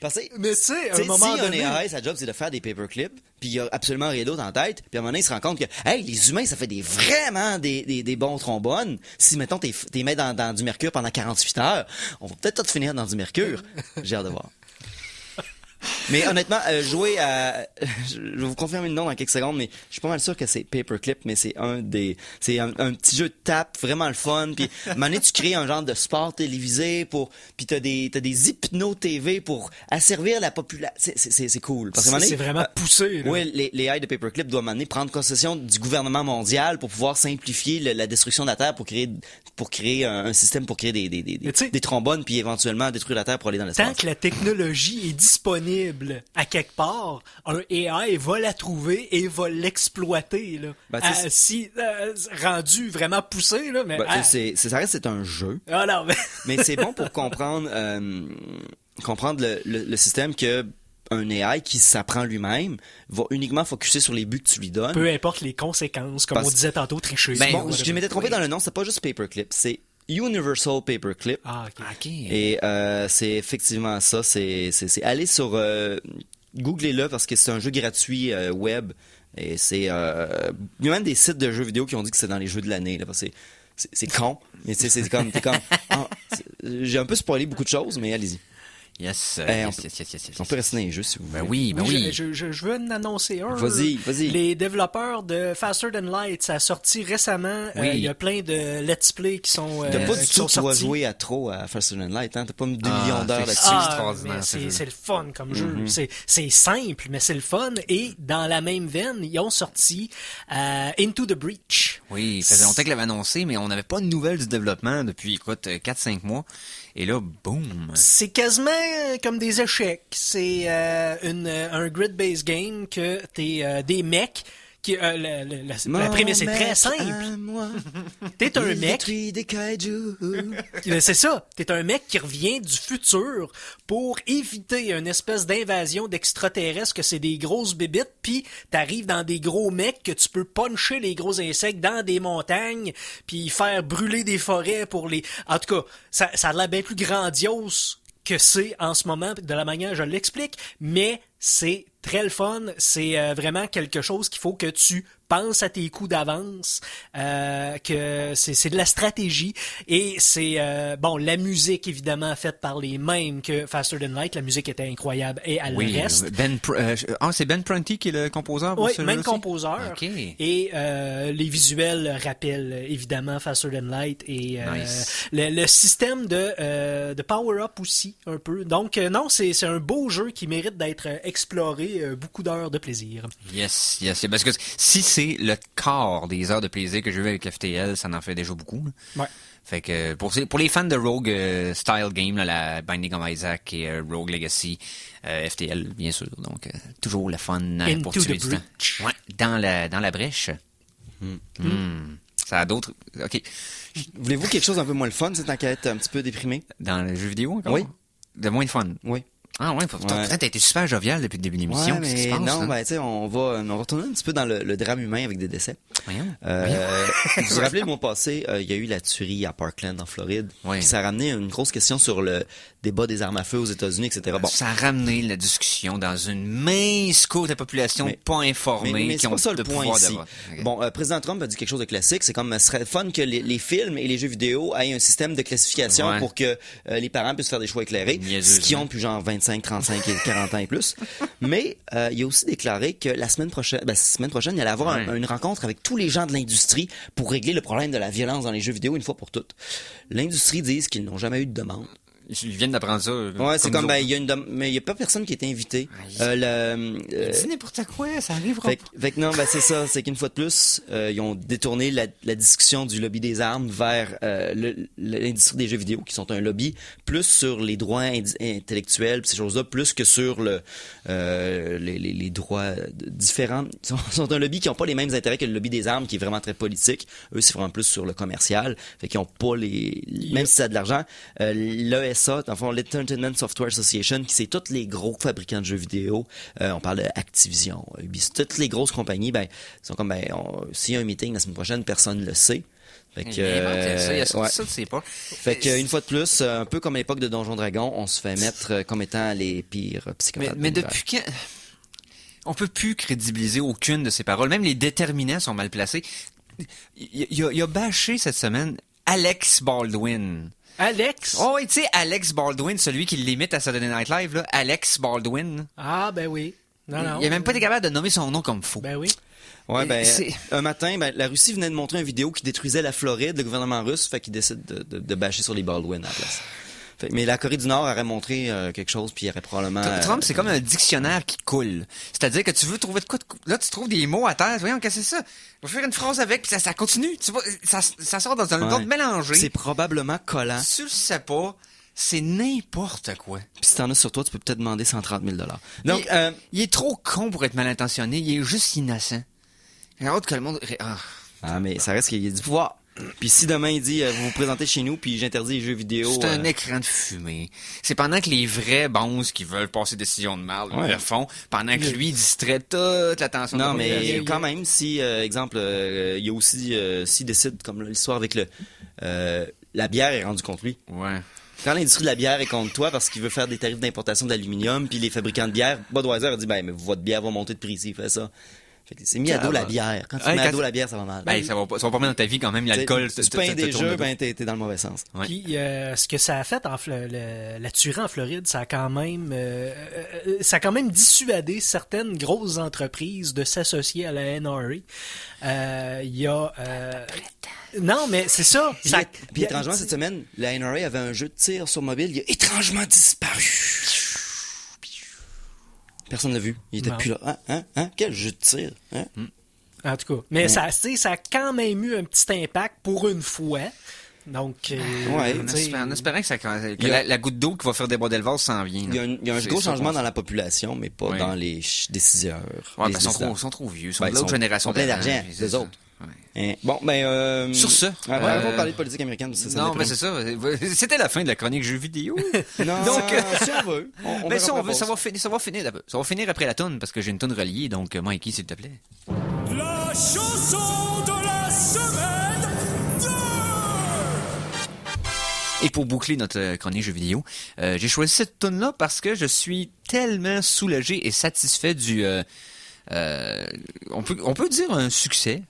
D: Parce que,
E: Mais tu sais, à un
D: si
E: moment donné...
D: un AI, sa job, c'est de faire des paperclips, puis il y a absolument rien d'autre en tête, puis à un moment donné, il se rend compte que, hey, les humains, ça fait vraiment des bons trombones. Si, mettons, t'es mets dans du mercure pendant 48 heures, on va peut-être tout finir dans du mercure. J'ai hâte de voir. Mais honnêtement, jouer à... Je vais vous confirmer le nom dans quelques secondes, mais je suis pas mal sûr que c'est Paperclip, mais c'est un petit jeu de tape, vraiment le fun. Puis, à un moment donné, tu crées un genre de sport télévisé puis t'as des hypno-TV pour asservir la population. C'est cool. Parce que
E: c'est vraiment poussé. Là.
D: Oui, les AI de Paperclip doivent m'amener prendre concession du gouvernement mondial pour pouvoir simplifier la destruction de la Terre pour créer un système pour créer des trombones puis éventuellement détruire la Terre pour aller dans l'espace.
E: Tant que la technologie est disponible à quelque part, un AI va la trouver et va l'exploiter. Là. Rendu vraiment poussé. Là, mais,
D: ça reste c'est un jeu.
E: Ah non,
D: mais c'est bon pour comprendre le système que un AI qui s'apprend lui-même va uniquement focuser sur les buts que tu lui donnes.
E: Peu importe les conséquences, comme on disait tantôt, tricheuse.
D: Bon, je m'étais trompé dans le nom, c'est pas juste Paperclip, c'est Universal Paperclip.
E: Ah, ok.
D: Et c'est effectivement ça. C'est aller sur... googlez-le parce que c'est un jeu gratuit web. Et c'est... il y a même des sites de jeux vidéo qui ont dit que c'est dans les jeux de l'année. Là, parce que c'est con. Mais c'est comme... j'ai un peu spoilé beaucoup de choses, mais allez-y.
C: Yes.
D: On peut rester dans les jeux si vous voulez.
C: Ben oui.
E: Je veux en annoncer un.
D: Vas-y.
E: Les développeurs de Faster Than Light, ça a sorti récemment. Il y a plein de let's play qui sont
D: T'as pas du tout
E: sortis.
D: joué à trop à Faster Than Light, hein? T'as pas mis 2 millions d'heures là-dessus.
E: C'est le fun comme jeu. C'est simple, mais c'est le fun. Et dans la même veine, ils ont sorti Into the Breach.
C: Oui, ça faisait longtemps qu'ils l'avaient annoncé, mais on n'avait pas de nouvelles du développement depuis, 4-5 mois. Et là, boum! C'est
E: quasiment comme des échecs. C'est un grid-based game que t'es des mecs qui... la prémisse est très simple. T'es un mec...
D: des kaiju.
E: C'est ça. T'es un mec qui revient du futur pour éviter une espèce d'invasion d'extraterrestres que c'est des grosses bébites, puis t'arrives dans des gros mecs que tu peux puncher les gros insectes dans des montagnes, puis faire brûler des forêts pour les... En tout cas, ça a l'air bien plus grandiose que c'est en ce moment, de la manière dont je l'explique, mais c'est très le fun. C'est vraiment quelque chose qu'il faut que tu penses à tes coups d'avance, que c'est de la stratégie, et c'est la musique évidemment faite par les mêmes que Faster Than Light. La musique était incroyable et elle reste.
C: C'est Ben Prunty qui est le composeur pour
E: oui,
C: celui-là
E: même
C: aussi?
E: composeur.
C: Okay.
E: Et les visuels rappellent évidemment Faster Than Light et
C: nice.
E: le système de power-up aussi un peu. Donc non, c'est un beau jeu qui mérite d'être exploré, beaucoup d'heures de plaisir.
C: Yes. Parce que si c'est compter le quart des heures de plaisir que j'ai eu avec FTL, ça en fait déjà beaucoup. Là.
E: Ouais.
C: Fait que pour les fans de Rogue Style Game, là, la Binding of Isaac et Rogue Legacy, FTL, bien sûr. Donc, toujours le fun pour
E: Into
C: tuer
E: the
C: du temps.
E: breach.
C: Ouais, dans la brèche. Ça a d'autres... OK.
D: Voulez-vous quelque chose d'un peu moins le fun, cette enquête un petit peu déprimée?
C: Dans le jeu vidéo encore?
D: Oui.
C: De moins de fun.
D: Oui.
C: Ah ouais, t'as été super jovial depuis le début de l'émission.
D: Ouais,
C: Qu'est-ce qui se
D: mais
C: passe,
D: non,
C: là?
D: ben, tu sais, on va retourner un petit peu dans le drame humain avec des décès.
C: Voyons.
D: Vous vous rappelez, le mois passé, il y a eu la tuerie à Parkland, en Floride.
C: Oui.
D: Puis ça a ramené une grosse question sur le débat des armes à feu aux États-Unis, etc. Bon.
C: Ça a ramené la discussion dans une mince cour de la population
D: Mais-
C: pas informée
D: Mais
C: qui
D: c'est
C: ont
D: pas ça
C: de
D: le point
C: pouvoir de
D: ici.
C: vote. Ok.
D: Bon, président Trump a dit quelque chose de classique. C'est comme, ce serait fun que les films et les jeux vidéo aient un système de classification
C: Ouais.
D: pour que les parents puissent faire des choix éclairés.
C: Niaiseusement.
D: Ce qui ont plus genre 25, 35 et 40 ans et plus. Mais il a aussi déclaré que la semaine prochaine, il allait avoir
C: Ouais.
D: une rencontre avec tous les gens de l'industrie pour régler le problème de la violence dans les jeux vidéo une fois pour toutes. L'industrie dit qu'ils n'ont jamais eu de demande.
C: Ils viennent d'apprendre ça.
D: Ouais, c'est comme,
C: nous
D: ben,
C: autres.
D: mais il y a pas personne qui a été invité.
C: Il dit n'importe quoi, ça arrivera
D: Fait que non, ben c'est ça, c'est qu'une fois de plus, ils ont détourné la discussion du lobby des armes vers l'industrie des jeux vidéo, qui sont un lobby plus sur les droits intellectuels, pis ces choses-là, plus que sur les droits différents. Ils sont un lobby qui n'ont pas les mêmes intérêts que le lobby des armes, qui est vraiment très politique. Eux, c'est vraiment plus sur le commercial. Fait qu'ils ont pas même si ça a de l'argent, l'ESA, dans le fond, l'Entertainment Software Association, qui c'est tous les gros fabricants de jeux vidéo. On parle d'Activision, Ubisoft, toutes les grosses compagnies, ben, ils sont comme, s'il y a un meeting la semaine prochaine, personne ne le sait. Fait que,
C: Il a inventé ça, il a sorti
D: ouais.
C: ça, tu sais pas.
D: Fait que, une fois de plus, un peu comme à l'époque de Donjon Dragon, on se fait mettre comme étant les pires psychopathes.
C: Mais
D: de l'univers.
C: depuis quand... On peut plus crédibiliser aucune de ces paroles. Même les déterminants sont mal placés. Il a bâché cette semaine Alex Baldwin.
E: Alex?
C: Oh oui, tu sais, Alex Baldwin, celui qui l'imite à Saturday Night Live, là. Alex Baldwin.
E: Ah, ben oui. Non.
C: Il a même pas été capable de nommer son nom comme faux.
E: Ben oui.
D: Ouais, ben,
C: c'est-
D: un matin, ben, la Russie venait de montrer une vidéo qui détruisait la Floride, le gouvernement russe, fait qu'il décide de bâcher sur les Baldwin à la place. Mais la Corée du Nord aurait montré quelque chose, puis il y aurait probablement...
C: Trump, c'est comme un dictionnaire qui coule. C'est-à-dire que tu veux trouver de quoi... Là, tu trouves des mots à terre. Voyons, qu'est-ce que c'est ça? On va faire une phrase avec, puis ça continue. Tu vois, ça sort dans un
D: Ouais.
C: ordre mélangé.
D: C'est probablement collant.
C: Tu le sais pas, c'est n'importe quoi.
D: Puis si t'en as sur toi, tu peux peut-être demander 130 000 $. Donc,
C: Il est trop con pour être mal intentionné. Il est juste innocent. J'ai hâte que le monde...
D: mais ça reste qu'il y a du pouvoir. Puis si demain il dit vous vous présentez chez nous puis j'interdis les jeux vidéo,
C: C'est un écran de fumée. C'est pendant que les vrais bons qui veulent passer décision de mal
D: Ouais.
C: le font, pendant que lui distrait toute l'attention de
D: non
C: la
D: mais
C: population.
D: quand même si exemple il y a aussi s'il décide comme l'histoire avec la bière est rendue contre lui.
C: Ouais.
D: Quand l'industrie de la bière est contre toi parce qu'il veut faire des tarifs d'importation d'aluminium puis les fabricants de bière, Budweiser a dit mais votre bière va monter de prix s'il fait ça. Fait que c'est mis à dos la bière. Quand tu
C: Ouais,
D: mets à
C: quand
D: dos la bière, ça va mal.
C: Ben, ça va pas mettre dans ta vie quand même, l'alcool.
D: Tu peins des jeux, ben t'es dans le mauvais sens.
C: Ouais.
E: Puis ce que ça a fait la tuerie en Floride, ça a quand même dissuadé certaines grosses entreprises de s'associer à la NRA. Il y a non, mais c'est ça.
D: Puis étrangement, cette semaine, la NRA avait un jeu de tir sur mobile, il a étrangement disparu. Personne l'a vu. Il était
E: Non.
D: plus là. Hein? Quel jeu de tir? Hein?
E: En tout cas. Mais ça a quand même eu un petit impact pour une fois. Donc,
D: Ouais.
C: En espérant que,
D: Il y a-
C: la goutte d'eau qui va faire déborder le vase s'en vient.
D: Il y a un
C: C'est
D: gros
C: ça
D: changement
C: qu'on
D: dans
C: sait.
D: la population, mais pas
C: Ouais.
D: dans les décideurs.
C: Ouais,
D: les
C: ben,
D: décideurs.
C: ils sont trop vieux. Ils sont
D: Ben,
C: de l'autre génération.
D: ils sont plein
C: d'avant,
D: d'argent,
C: c'est
D: les
C: ça.
D: autres.
C: Ouais.
D: Hein? Bon, ben...
C: Sur ce,
D: on va parler de politique américaine. Parce que ça
C: Non,
D: me
C: mais
D: déprime.
C: c'est ça. C'était la fin de la chronique jeux vidéo.
D: Non,
C: Donc,
D: si on veut. On
C: Ben,
D: verra
C: si on
D: pas
C: veut,
D: pause.
C: ça va finir après la toune, parce que j'ai une toune reliée, donc Mikey, s'il te plaît.
B: La chanson de la semaine 2!
C: Et pour boucler notre chronique jeux vidéo, j'ai choisi cette toune-là parce que je suis tellement soulagé et satisfait du... on peut dire un succès,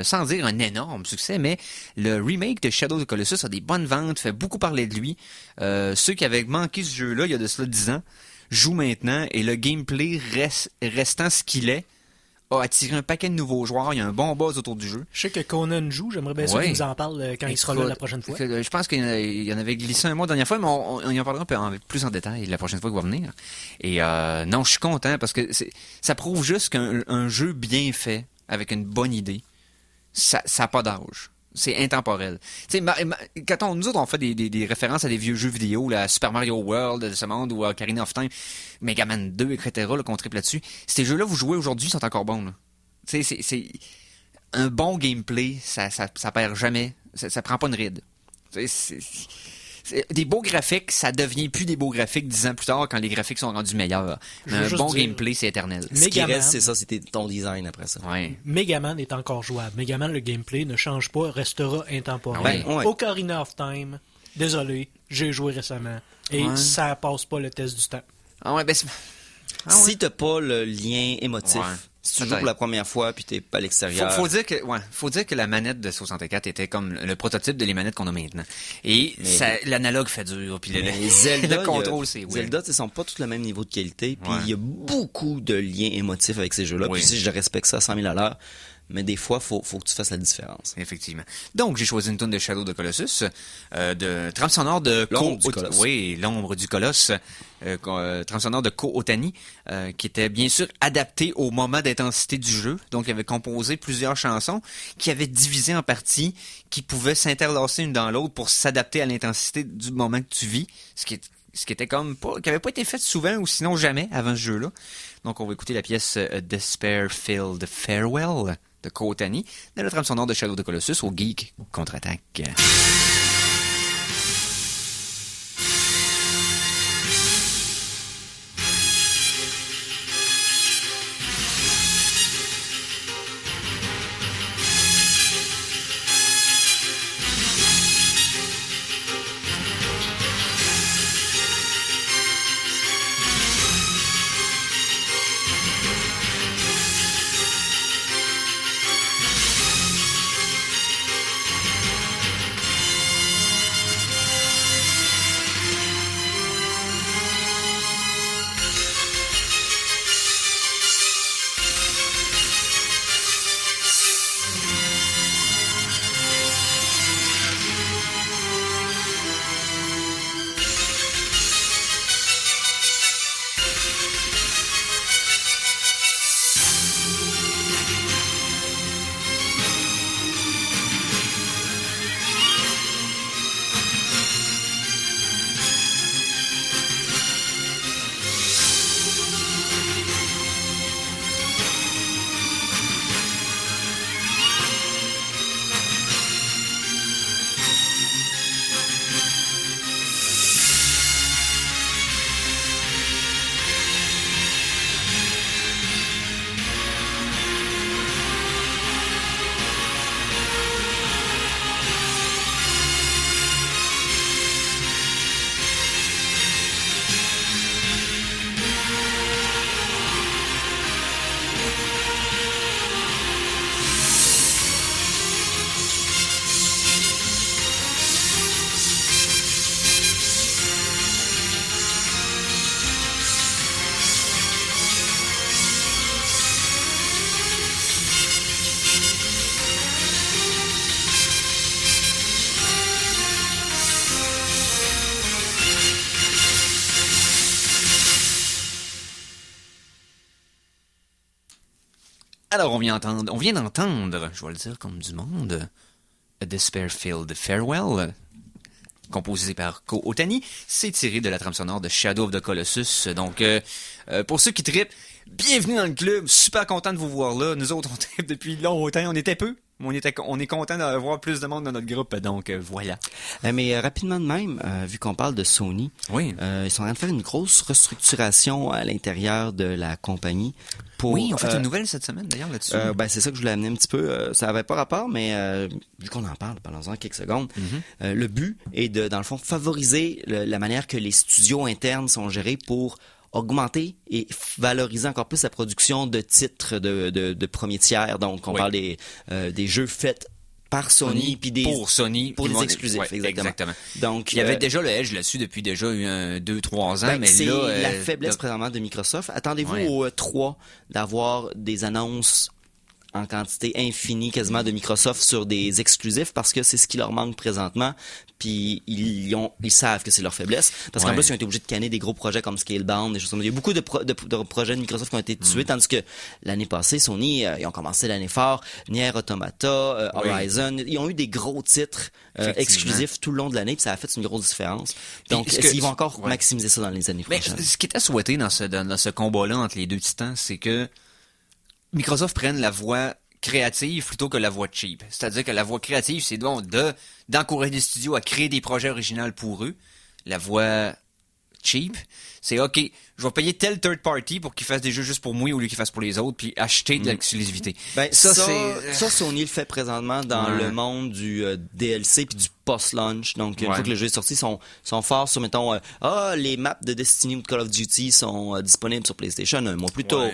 C: sans dire un énorme succès, mais le remake de Shadow of the Colossus a des bonnes ventes, fait beaucoup parler de lui. Ceux qui avaient manqué ce jeu-là il y a de cela 10 ans jouent maintenant, et le gameplay restant ce qu'il est, a attiré un paquet de nouveaux joueurs. Il y a un bon buzz autour du jeu.
E: je sais que Conan joue. J'aimerais bien ça
C: Ouais.
E: qu'il nous en parle quand il sera là la prochaine fois.
C: Je pense qu'il y en avait glissé un mois la dernière fois, mais on y en parlera un peu plus en détail la prochaine fois qu'il va venir. Et non, je suis content parce que ça prouve juste qu'un jeu bien fait avec une bonne idée, ça n'a pas d'âge. C'est intemporel. Tu sais, quand nous autres, on fait des références à des vieux jeux vidéo, là, Super Mario World de ce monde ou Ocarina of Time, Mega Man 2, etc., là, qu'on triple là-dessus. Ces jeux-là, vous jouez aujourd'hui, sont encore bons. Tu sais, c'est un bon gameplay, ça perd jamais. Ça prend pas une ride. Des beaux graphiques, ça devient plus des beaux graphiques 10 ans plus tard quand les graphiques sont rendus meilleurs. Mais un bon gameplay, c'est éternel.
D: Ce qui reste, c'est ça, c'était ton design après ça.
C: Ouais.
E: Megaman est encore jouable. Megaman, le gameplay ne change pas, restera intemporel.
D: Ouais.
E: Ocarina of Time, désolé, j'ai joué récemment. Et ça passe pas le test du temps.
C: Ah ouais,
D: Si t'as pas le lien émotif, si tu joues
C: peut-être.
D: pour la première fois puis t'es pas à l'extérieur.
C: Faut dire que la manette de 64 était comme le prototype de les manettes qu'on a maintenant. Et l'analogue fait dur, puis
D: Zelda,
C: le contrôle, c'est weird.
D: Zelda, ils sont pas tous le même niveau de qualité, puis
C: Ouais.
D: il y a beaucoup de liens émotifs avec ces jeux-là.
C: Oui.
D: Puis si je respecte ça à 100 000 à l'heure, mais des fois, faut que tu fasses la différence.
C: Effectivement. Donc, j'ai choisi une tune de Shadow of the Colossus, de trame sonore de
D: L'ombre du Colosse.
C: Oui, l'ombre du Colosse, trame sonore de Ko Otani, qui était bien sûr adapté au moment d'intensité du jeu. Donc, il avait composé plusieurs chansons qui avaient divisé en parties, qui pouvaient s'interlacer une dans l'autre pour s'adapter à l'intensité du moment que tu vis, ce qui était comme pas, qui avait pas été fait souvent ou sinon jamais avant ce jeu-là. Donc, on va écouter la pièce Despair-Filled Farewell de Ko Otani, dans la trame sonore de Shadow of the Colossus au Geek Contre-Attaque. Alors, on vient d'entendre, je vais le dire comme du monde, A Despair-Filled Farewell, composé par Ko Otani. C'est tiré de la trame sonore de Shadow of the Colossus. Donc, pour ceux qui trippent, bienvenue dans le club. Super content de vous voir là. Nous autres, on trippe depuis longtemps. On était peu. On est content d'avoir plus de monde dans notre groupe, donc voilà.
D: Mais rapidement de même, vu qu'on parle de Sony,
C: Oui.
D: ils sont en train de faire une grosse restructuration à l'intérieur de la compagnie.
C: Oui, on fait une nouvelle cette semaine d'ailleurs là-dessus.
D: C'est ça que je voulais amener un petit peu. Ça avait pas rapport, mais vu qu'on en parle, parlons-en quelques secondes. Le but est de, dans le fond, favoriser la manière que les studios internes sont gérés pour augmenter et valoriser encore plus la production de titres de premier tiers. Donc, on parle des jeux faits par Sony puis
C: pour Sony
D: pour les exclusifs,
C: ouais,
D: exactement. Donc
C: il y avait déjà le Edge là-dessus depuis déjà 2-3 ans, mais
D: c'est
C: là
D: la faiblesse présentement de Microsoft. Attendez-vous au E3 d'avoir des annonces en quantité infinie quasiment de Microsoft sur des exclusifs parce que c'est ce qui leur manque présentement. Puis ils savent que c'est leur faiblesse. Parce qu'en plus, ils ont été obligés de canner des gros projets comme Scalebound, des choses comme ça. Il y a beaucoup de projets de Microsoft qui ont été tués, tandis que l'année passée, Sony, ils ont commencé l'année fort. Nier Automata, Horizon, ils ont eu des gros titres exclusifs tout le long de l'année, puis ça a fait une grosse différence. Donc, ils vont encore maximiser ça dans les années prochaines.
C: Mais ce qui était souhaité dans ce combat-là entre les deux titans, c'est que Microsoft prenne la voie créative plutôt que la voie cheap. C'est-à-dire que la voie créative, c'est donc d'encourager les studios à créer des projets originaux pour eux. La voie cheap, c'est OK, je vais payer tel third party pour qu'il fasse des jeux juste pour moi au lieu qu'il fasse pour les autres, puis acheter de l'exclusivité.
D: Ben, ça, Sony le fait présentement dans le monde du DLC puis du post-launch. Donc, une fois que le jeu est sorti, sont forts sur, mettons, les maps de Destiny ou de Call of Duty sont disponibles sur PlayStation un mois plus tôt.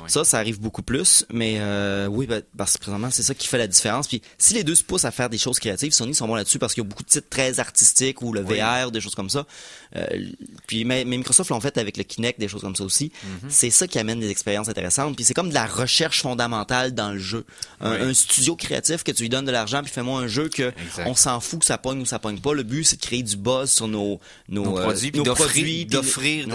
D: Ça arrive beaucoup plus. Mais oui, parce que présentement, c'est ça qui fait la différence. Puis si les deux se poussent à faire des choses créatives, Sony sont bons là-dessus parce qu'il y a beaucoup de titres très artistiques ou le VR, des choses comme ça. Puis mais Microsoft l'ont fait avec le Kinect, des choses comme ça aussi. C'est ça qui amène des expériences intéressantes. Puis c'est comme de la recherche fondamentale dans le jeu. Un studio créatif que tu lui donnes de l'argent puis fais-moi un jeu que on s'en fout que ça pogne ou ça pogne pas. Le but, c'est de créer du buzz sur nos produits, puis
C: d'offrir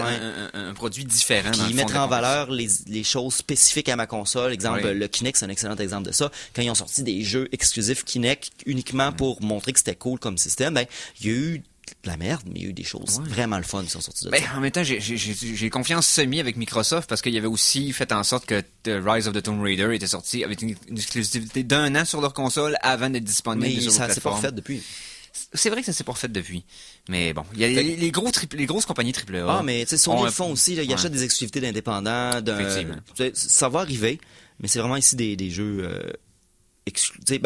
C: un produit différent.
D: Puis mettre en valeur les choses spécifiques à ma console. Exemple, le Kinect, c'est un excellent exemple de ça. Quand ils ont sorti des jeux exclusifs Kinect uniquement pour montrer que c'était cool comme système, ben il y a eu de la merde, mais il y a eu des choses vraiment le fun qui sont sorties de ça.
C: En même temps, j'ai confiance semi avec Microsoft parce qu'il y avait aussi fait en sorte que Rise of the Tomb Raider était sorti avec une exclusivité d'1 an sur leur console avant d'être disponible sur leur plateforme. Mais ça s'est pas refait depuis. C'est vrai que ça s'est pas refait depuis. Mais bon, il y a les grosses compagnies AAA.
D: Ah, mais tu sais, Sony le font aussi. Là, ils achètent des exclusivités d'indépendants. Ça va arriver, mais c'est vraiment ici des jeux exclusifs.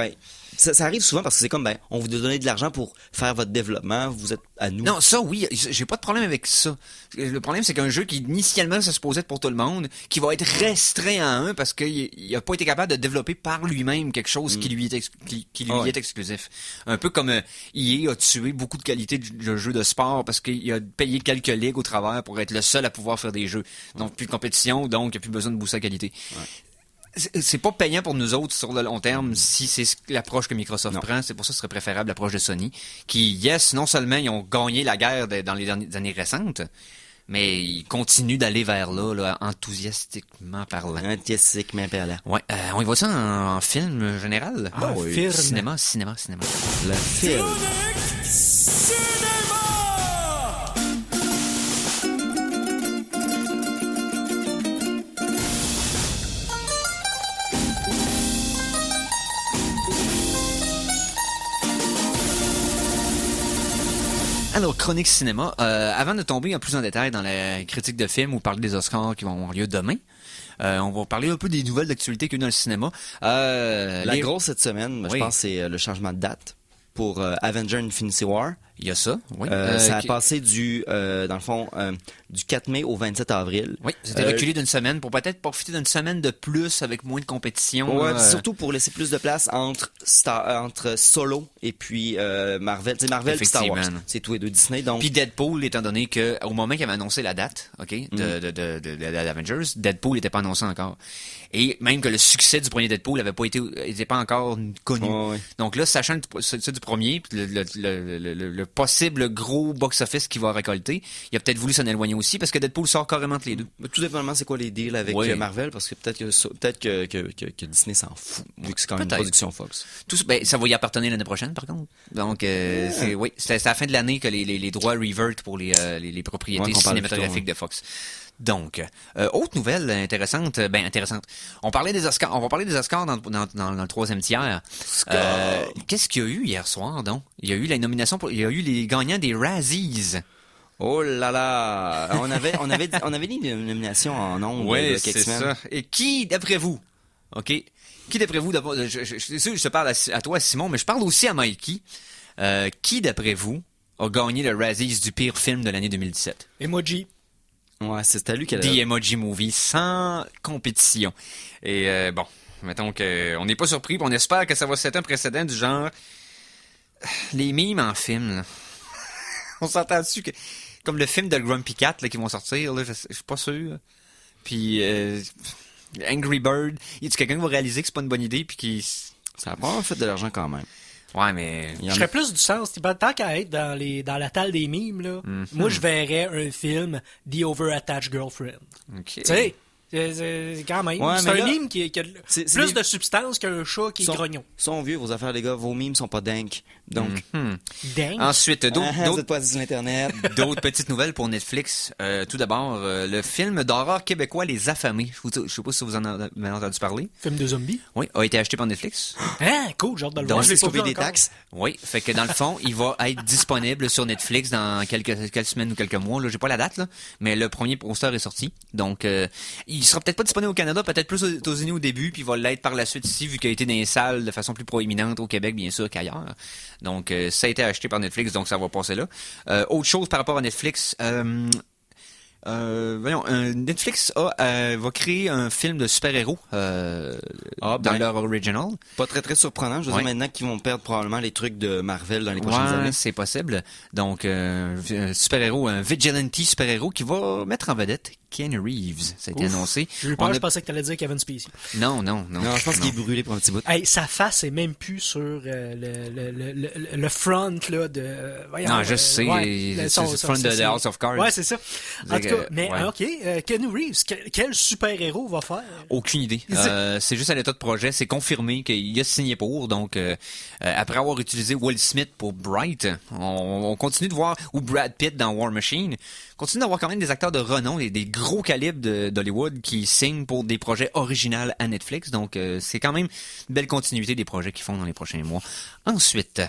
D: Ça arrive souvent parce que c'est comme, on vous donne de l'argent pour faire votre développement, vous êtes à nous.
C: Non, ça, oui, j'ai pas de problème avec ça. Le problème, c'est qu'un jeu qui, initialement, se supposait être pour tout le monde, qui va être restreint à un parce qu'il a pas été capable de développer par lui-même quelque chose qui lui est exclusif. Un peu comme EA a tué beaucoup de qualités de jeux de sport parce qu'il a payé quelques ligues au travers pour être le seul à pouvoir faire des jeux. Donc, plus de compétition, donc il n'y a plus besoin de booster la qualité. C'est pas payant pour nous autres sur le long terme si c'est l'approche que Microsoft prend. C'est pour ça que ce serait préférable l'approche de Sony, qui, non seulement ils ont gagné la guerre dans les années récentes, mais ils continuent d'aller vers là, enthousiastiquement parlant.
D: Enthousiastiquement parlant.
C: Ouais, on y voit ça en film général.
E: Film.
C: Cinéma.
D: Le film.
C: Alors, chronique cinéma. Avant de tomber plus en détail dans la critique de film ou parler des Oscars qui vont avoir lieu demain, on va parler un peu des nouvelles d'actualité qu'il y a eu dans le cinéma.
D: La grosse cette semaine, je pense, c'est le changement de date pour Avengers Infinity War.
C: Il y a ça, oui.
D: Ça a passé dans le fond, du 4 mai au 27 avril.
C: Oui, c'était reculé d'une semaine pour peut-être profiter d'une semaine de plus avec moins de compétition.
D: Ouais, surtout pour laisser plus de place entre Solo et puis Marvel. Tu sais, Marvel et Star Wars. C'est tous les deux Disney. Donc...
C: Puis Deadpool, étant donné qu'au moment qu'il avait annoncé la date, d'Avengers, Deadpool n'était pas annoncé encore. Et même que le succès du premier Deadpool n'était pas encore connu. Donc là, sachant le succès du premier, puis le possible gros box-office qu'il va récolter, il a peut-être voulu s'en éloigner aussi parce que Deadpool sort carrément entre les deux.
D: Tout dépendamment c'est quoi les deals avec Marvel, parce que peut-être que Disney s'en fout, vu que c'est quand même une production Fox.
C: Ça va y appartenir l'année prochaine, par contre. Donc, c'est à la fin de l'année que les droits revert pour les propriétés cinématographiques de Fox. Donc, autre nouvelle intéressante. On va parler des Oscars dans le troisième tiers. Qu'est-ce qu'il y a eu hier soir, donc? Il y a eu la nomination il y a eu les gagnants des Razzies.
D: Oh là là! On avait dit une nomination en nombre de quelques semaines.
C: Ça. Et qui, d'après vous, d'abord, je te parle à toi, Simon, mais je parle aussi à Mikey. Qui, d'après vous, a gagné le Razzies du pire film de l'année 2017?
E: Emoji.
D: Ouais, c'est à lui qu'elle a...
C: The Emoji Movie, sans compétition. Et mettons qu'on n'est pas surpris, on espère que ça va être un précédent du genre... Les mimes en film, là. On s'entend dessus que... Comme le film de Grumpy Cat, là, qui vont sortir, là, je suis pas sûr. Puis... Angry Bird. Y a-tu quelqu'un qui va réaliser que c'est pas une bonne idée puis qui...
D: Ça a pas fait de l'argent quand même.
C: Ouais, mais...
D: Il y
E: Je
D: en
E: serais
D: a...
E: plus du sens. Tant qu'à être dans la talle des mimes, là, moi, je verrais un film The Over-Attached Girlfriend.
C: OK.
E: Tu sais, c'est quand même.
D: Ouais,
E: c'est
D: mais
E: un
D: là,
E: mime qui a
D: c'est
E: plus
D: des-
E: de substance qu'un chat qui est grognon.
D: Sont vieux, vos affaires, les gars. Vos mimes sont pas dingues. Donc,
E: Dingue.
C: Ensuite,
D: vous êtes
C: d'autres
D: pas sur Internet.
C: d'autres petites nouvelles pour Netflix. Tout d'abord, le film d'horreur québécois Les Affamés. Je sais pas si vous en avez entendu parler.
E: Film de zombies.
C: Oui, a été acheté par Netflix.
E: Hein, cool, j'ai hâte de le
C: Donc,
E: voir. Je l'ai
D: Est-ce
E: pas
D: qu'on paye
E: vu
D: des
E: encore.
D: taxes?
C: Oui, fait que dans le fond, il va être disponible sur Netflix dans quelques semaines ou quelques mois. Là, j'ai pas la date, là, mais le premier poster est sorti. Donc, il sera peut-être pas disponible au Canada, peut-être plus aux États-Unis au début, puis il va l'être par la suite ici, vu qu'il a été dans les salles de façon plus proéminente au Québec, bien sûr, qu'ailleurs. Donc, ça a été acheté par Netflix, donc ça va passer là. Autre chose par rapport à Netflix, Netflix va créer un film de super-héros dans leur original.
D: Pas très très surprenant. Je veux
C: Ouais.
D: dire maintenant qu'ils vont perdre probablement les trucs de Marvel dans les prochaines
C: Ouais,
D: années.
C: c'est possible. Donc, un super-héros, un vigilante super-héros qui va mettre en vedette Keanu Reeves. Ça a été annoncé.
E: J'ai eu
C: On
E: peur,
C: a-
E: je pensais que t'allais dire Kevin Spacey.
C: Non.
D: Non, je pense qu'il est brûlé pour un petit bout.
E: Hey, sa face est même plus sur le front là de. Voyons,
C: Non, je sais, c'est le front de The House of Cards.
E: Ouais, c'est ça. En tout
C: C'est
E: cas,
C: que,
E: mais
C: ouais.
E: ok, Keanu Reeves, quel super héros va faire?
C: Aucune idée. C'est juste à l'état de projet. C'est confirmé qu'il a signé pour. Donc, après avoir utilisé Will Smith pour Bright, on continue de voir, ou Brad Pitt dans War Machine, on continue d'avoir quand même des acteurs de renom, des gros calibres d'Hollywood qui signent pour des projets originaux à Netflix. Donc, c'est quand même une belle continuité des projets qu'ils font dans les prochains mois. Ensuite,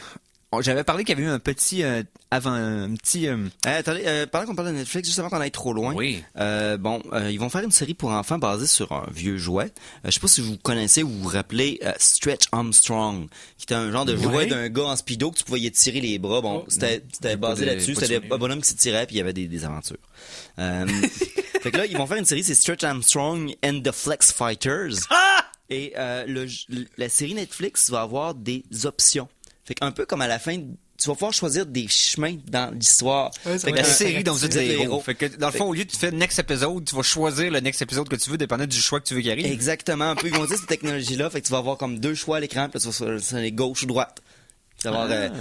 C: j'avais parlé qu'il y avait eu un petit...
D: Attendez, pendant qu'on parle de Netflix, juste avant qu'on aille trop loin,
C: Oui.
D: ils vont faire une série pour enfants basée sur un vieux jouet. Je sais pas si vous connaissez ou vous vous rappelez Stretch Armstrong, qui était un genre de jouet
E: Ouais.
D: d'un gars en speedo que tu pouvais y étirer les bras. Bon, c'était basé là-dessus, c'était un bonhomme qui s'étirait puis il y avait des aventures. Fait que là, ils vont faire une série, c'est Stretch Armstrong and the Flex Fighters. Et la série Netflix va avoir des options. Fait qu'un peu comme à la fin, tu vas pouvoir choisir des chemins dans l'histoire.
E: Ouais, ça
D: Fait
E: va
D: que
C: La
E: être
C: série dont vous êtes
D: vous êtes
C: les
D: les
C: héros.
D: héros.
C: Fait que, dans le fond, au lieu de faire next episode, tu vas choisir le next episode que tu veux, dépendant du choix que tu veux qu'il arrive.
D: Exactement, un peu, ils vont dire cette technologie-là, fait que tu vas avoir comme deux choix à l'écran, puis là, tu vas sur les gauche ou droite. Tu vas avoir,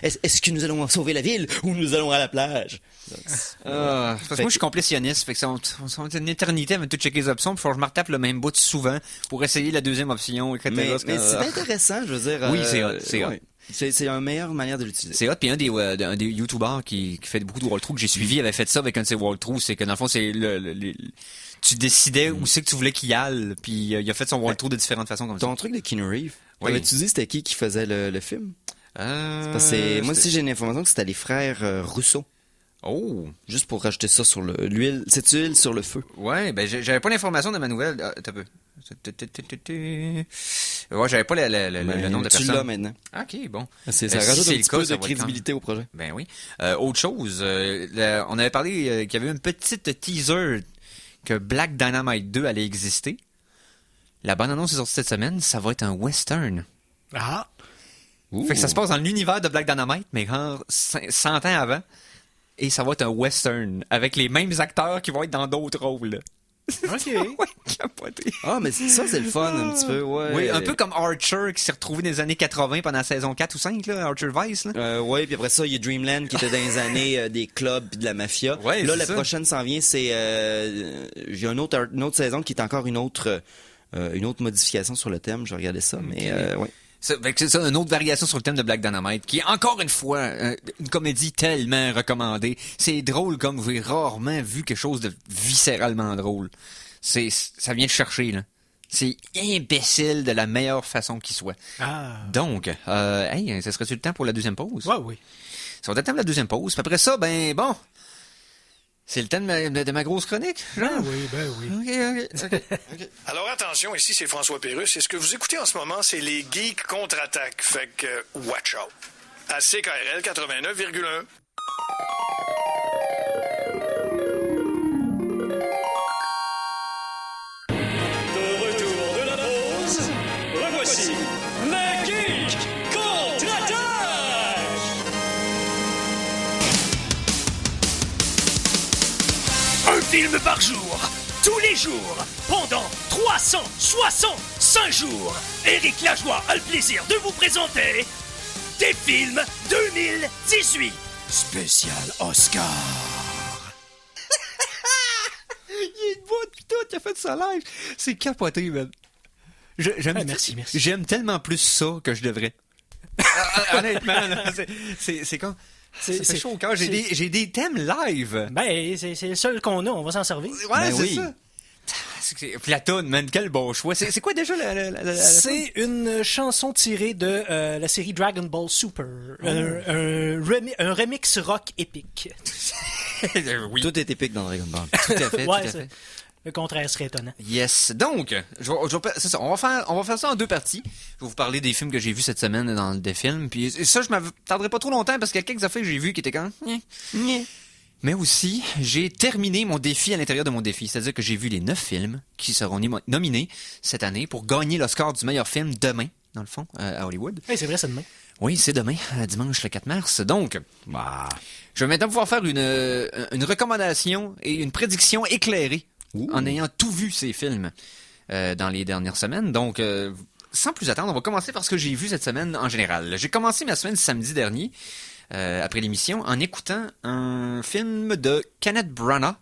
D: est-ce que nous allons sauver la ville ou nous allons à la plage? Donc,
C: Parce que moi, je suis complétionniste. Fait que ça va être une éternité avant de tout checker les options. Puis faut que je me retape le même bout souvent pour essayer la deuxième option, etc.
D: mais c'est intéressant, je veux dire.
C: Oui, c'est hot, c'est hot.
D: ouais. C'est une meilleure manière de l'utiliser.
C: C'est hot. Puis un des YouTubers qui fait beaucoup de walkthrough que j'ai suivi avait fait ça avec un de ses walkthroughs. C'est que dans le fond, c'est tu décidais où c'est que tu voulais qu'il aille. Puis il a fait son walkthrough de différentes façons comme ça.
D: Ton truc de Keanu Reeves,
C: Oui.
D: avais-tu dit c'était qui faisait le film? Parce que moi aussi j'ai une information que c'était les frères Rousseau.
C: Oh!
D: Juste pour rajouter ça sur l'huile, cette huile sur le feu.
C: Ouais, ben j'avais pas l'information de ma nouvelle. Attends un peu. Ouais, j'avais pas le nom de
D: Tu
C: personne.
D: l'as maintenant.
C: Ok, bon.
D: Ça
C: Si
D: rajoute
C: c'est
D: un
C: le
D: petit
C: cas,
D: peu
C: ça
D: de
C: va être
D: crédibilité au projet.
C: Ben oui. Autre chose, on avait parlé qu'il y avait une petite teaser que Black Dynamite 2 allait exister. La bonne annonce est sortie cette semaine, ça va être un western.
E: Ah!
C: Fait que ça se passe dans l'univers de Black Dynamite, mais genre 100 ans avant. Et ça va être un western, avec les mêmes acteurs qui vont être dans d'autres rôles.
E: Ok.
C: Ouais, capoté.
D: Ah, mais ça, c'est le fun, un petit peu, ouais.
C: Oui, un peu comme Archer qui s'est retrouvé dans les années 80 pendant la saison 4 ou 5, là, Archer Vice. Là.
D: Ouais, puis après ça, il y a Dreamland qui était dans les années des clubs puis de la mafia.
C: Ouais,
D: là,
C: c'est
D: la
C: ça.
D: prochaine s'en vient, c'est j'ai une autre saison qui est encore une autre modification sur le thème. Je vais regarder ça, mais ouais.
C: Fait que c'est ça, une autre variation sur le thème de Black Dynamite, qui est encore une fois une comédie tellement recommandée. C'est drôle comme vous avez rarement vu quelque chose de viscéralement drôle. Ça vient de chercher, là. C'est imbécile de la meilleure façon qui soit.
E: Ah!
C: Donc, hey, ça serait-tu le temps pour la deuxième pause?
E: Ouais, oui.
C: Ça va être le temps de la deuxième pause. Puis après ça, ben bon, c'est le temps de ma grosse chronique.
E: Ben oui.
C: Ok.
F: Alors attention, ici c'est François Pérusse et ce que vous écoutez en ce moment, c'est les Geeks contre-attaque. Fait que watch out. À CKRL 89,1.
B: De retour de la pause, revoici les Geeks contre-attaque! Un film par jour, Tous les jours, pendant 365 jours, Éric Lajoie a le plaisir de vous présenter des films 2018 spécial Oscar.
C: Il est beau pis tout, il a fait ça live. C'est capoté, man. J'aime,
E: merci.
C: J'aime tellement plus ça que je devrais. Honnêtement, là, c'est comme... Ça fait chaud au cœur. J'ai des thèmes live.
E: Ben, c'est le seul qu'on a, on va s'en servir.
C: Ouais,
D: Ben
C: c'est
D: oui.
C: ça. Puis la toune, man, quel bon choix. C'est quoi déjà la
E: C'est une chanson tirée de la série Dragon Ball Super. Un remix rock épique.
C: Oui,
D: Tout est épique dans Dragon Ball.
C: tout à fait,
E: Ouais,
C: tout à fait.
E: le contraire serait étonnant.
C: Yes. Donc, c'est ça. On va faire ça en deux parties. Je vais vous parler des films que j'ai vus cette semaine dans des films. Puis ça, je m'attarderai pas trop longtemps parce qu'il y a quelques affaires que j'ai vues qui étaient quand même... Mais aussi, j'ai terminé mon défi à l'intérieur de mon défi. C'est-à-dire que j'ai vu les 9 films qui seront nominés cette année pour gagner l'Oscar du meilleur film demain, dans le fond, à Hollywood.
E: Hey, c'est vrai, c'est demain.
C: Oui, c'est demain, dimanche le 4 mars. Donc, je vais maintenant pouvoir faire une recommandation et une prédiction éclairée en ayant tout vu ces films dans les dernières semaines. Donc, sans plus attendre, on va commencer par ce que j'ai vu cette semaine en général. J'ai commencé ma semaine samedi dernier, après l'émission, en écoutant un film de Kenneth Branagh.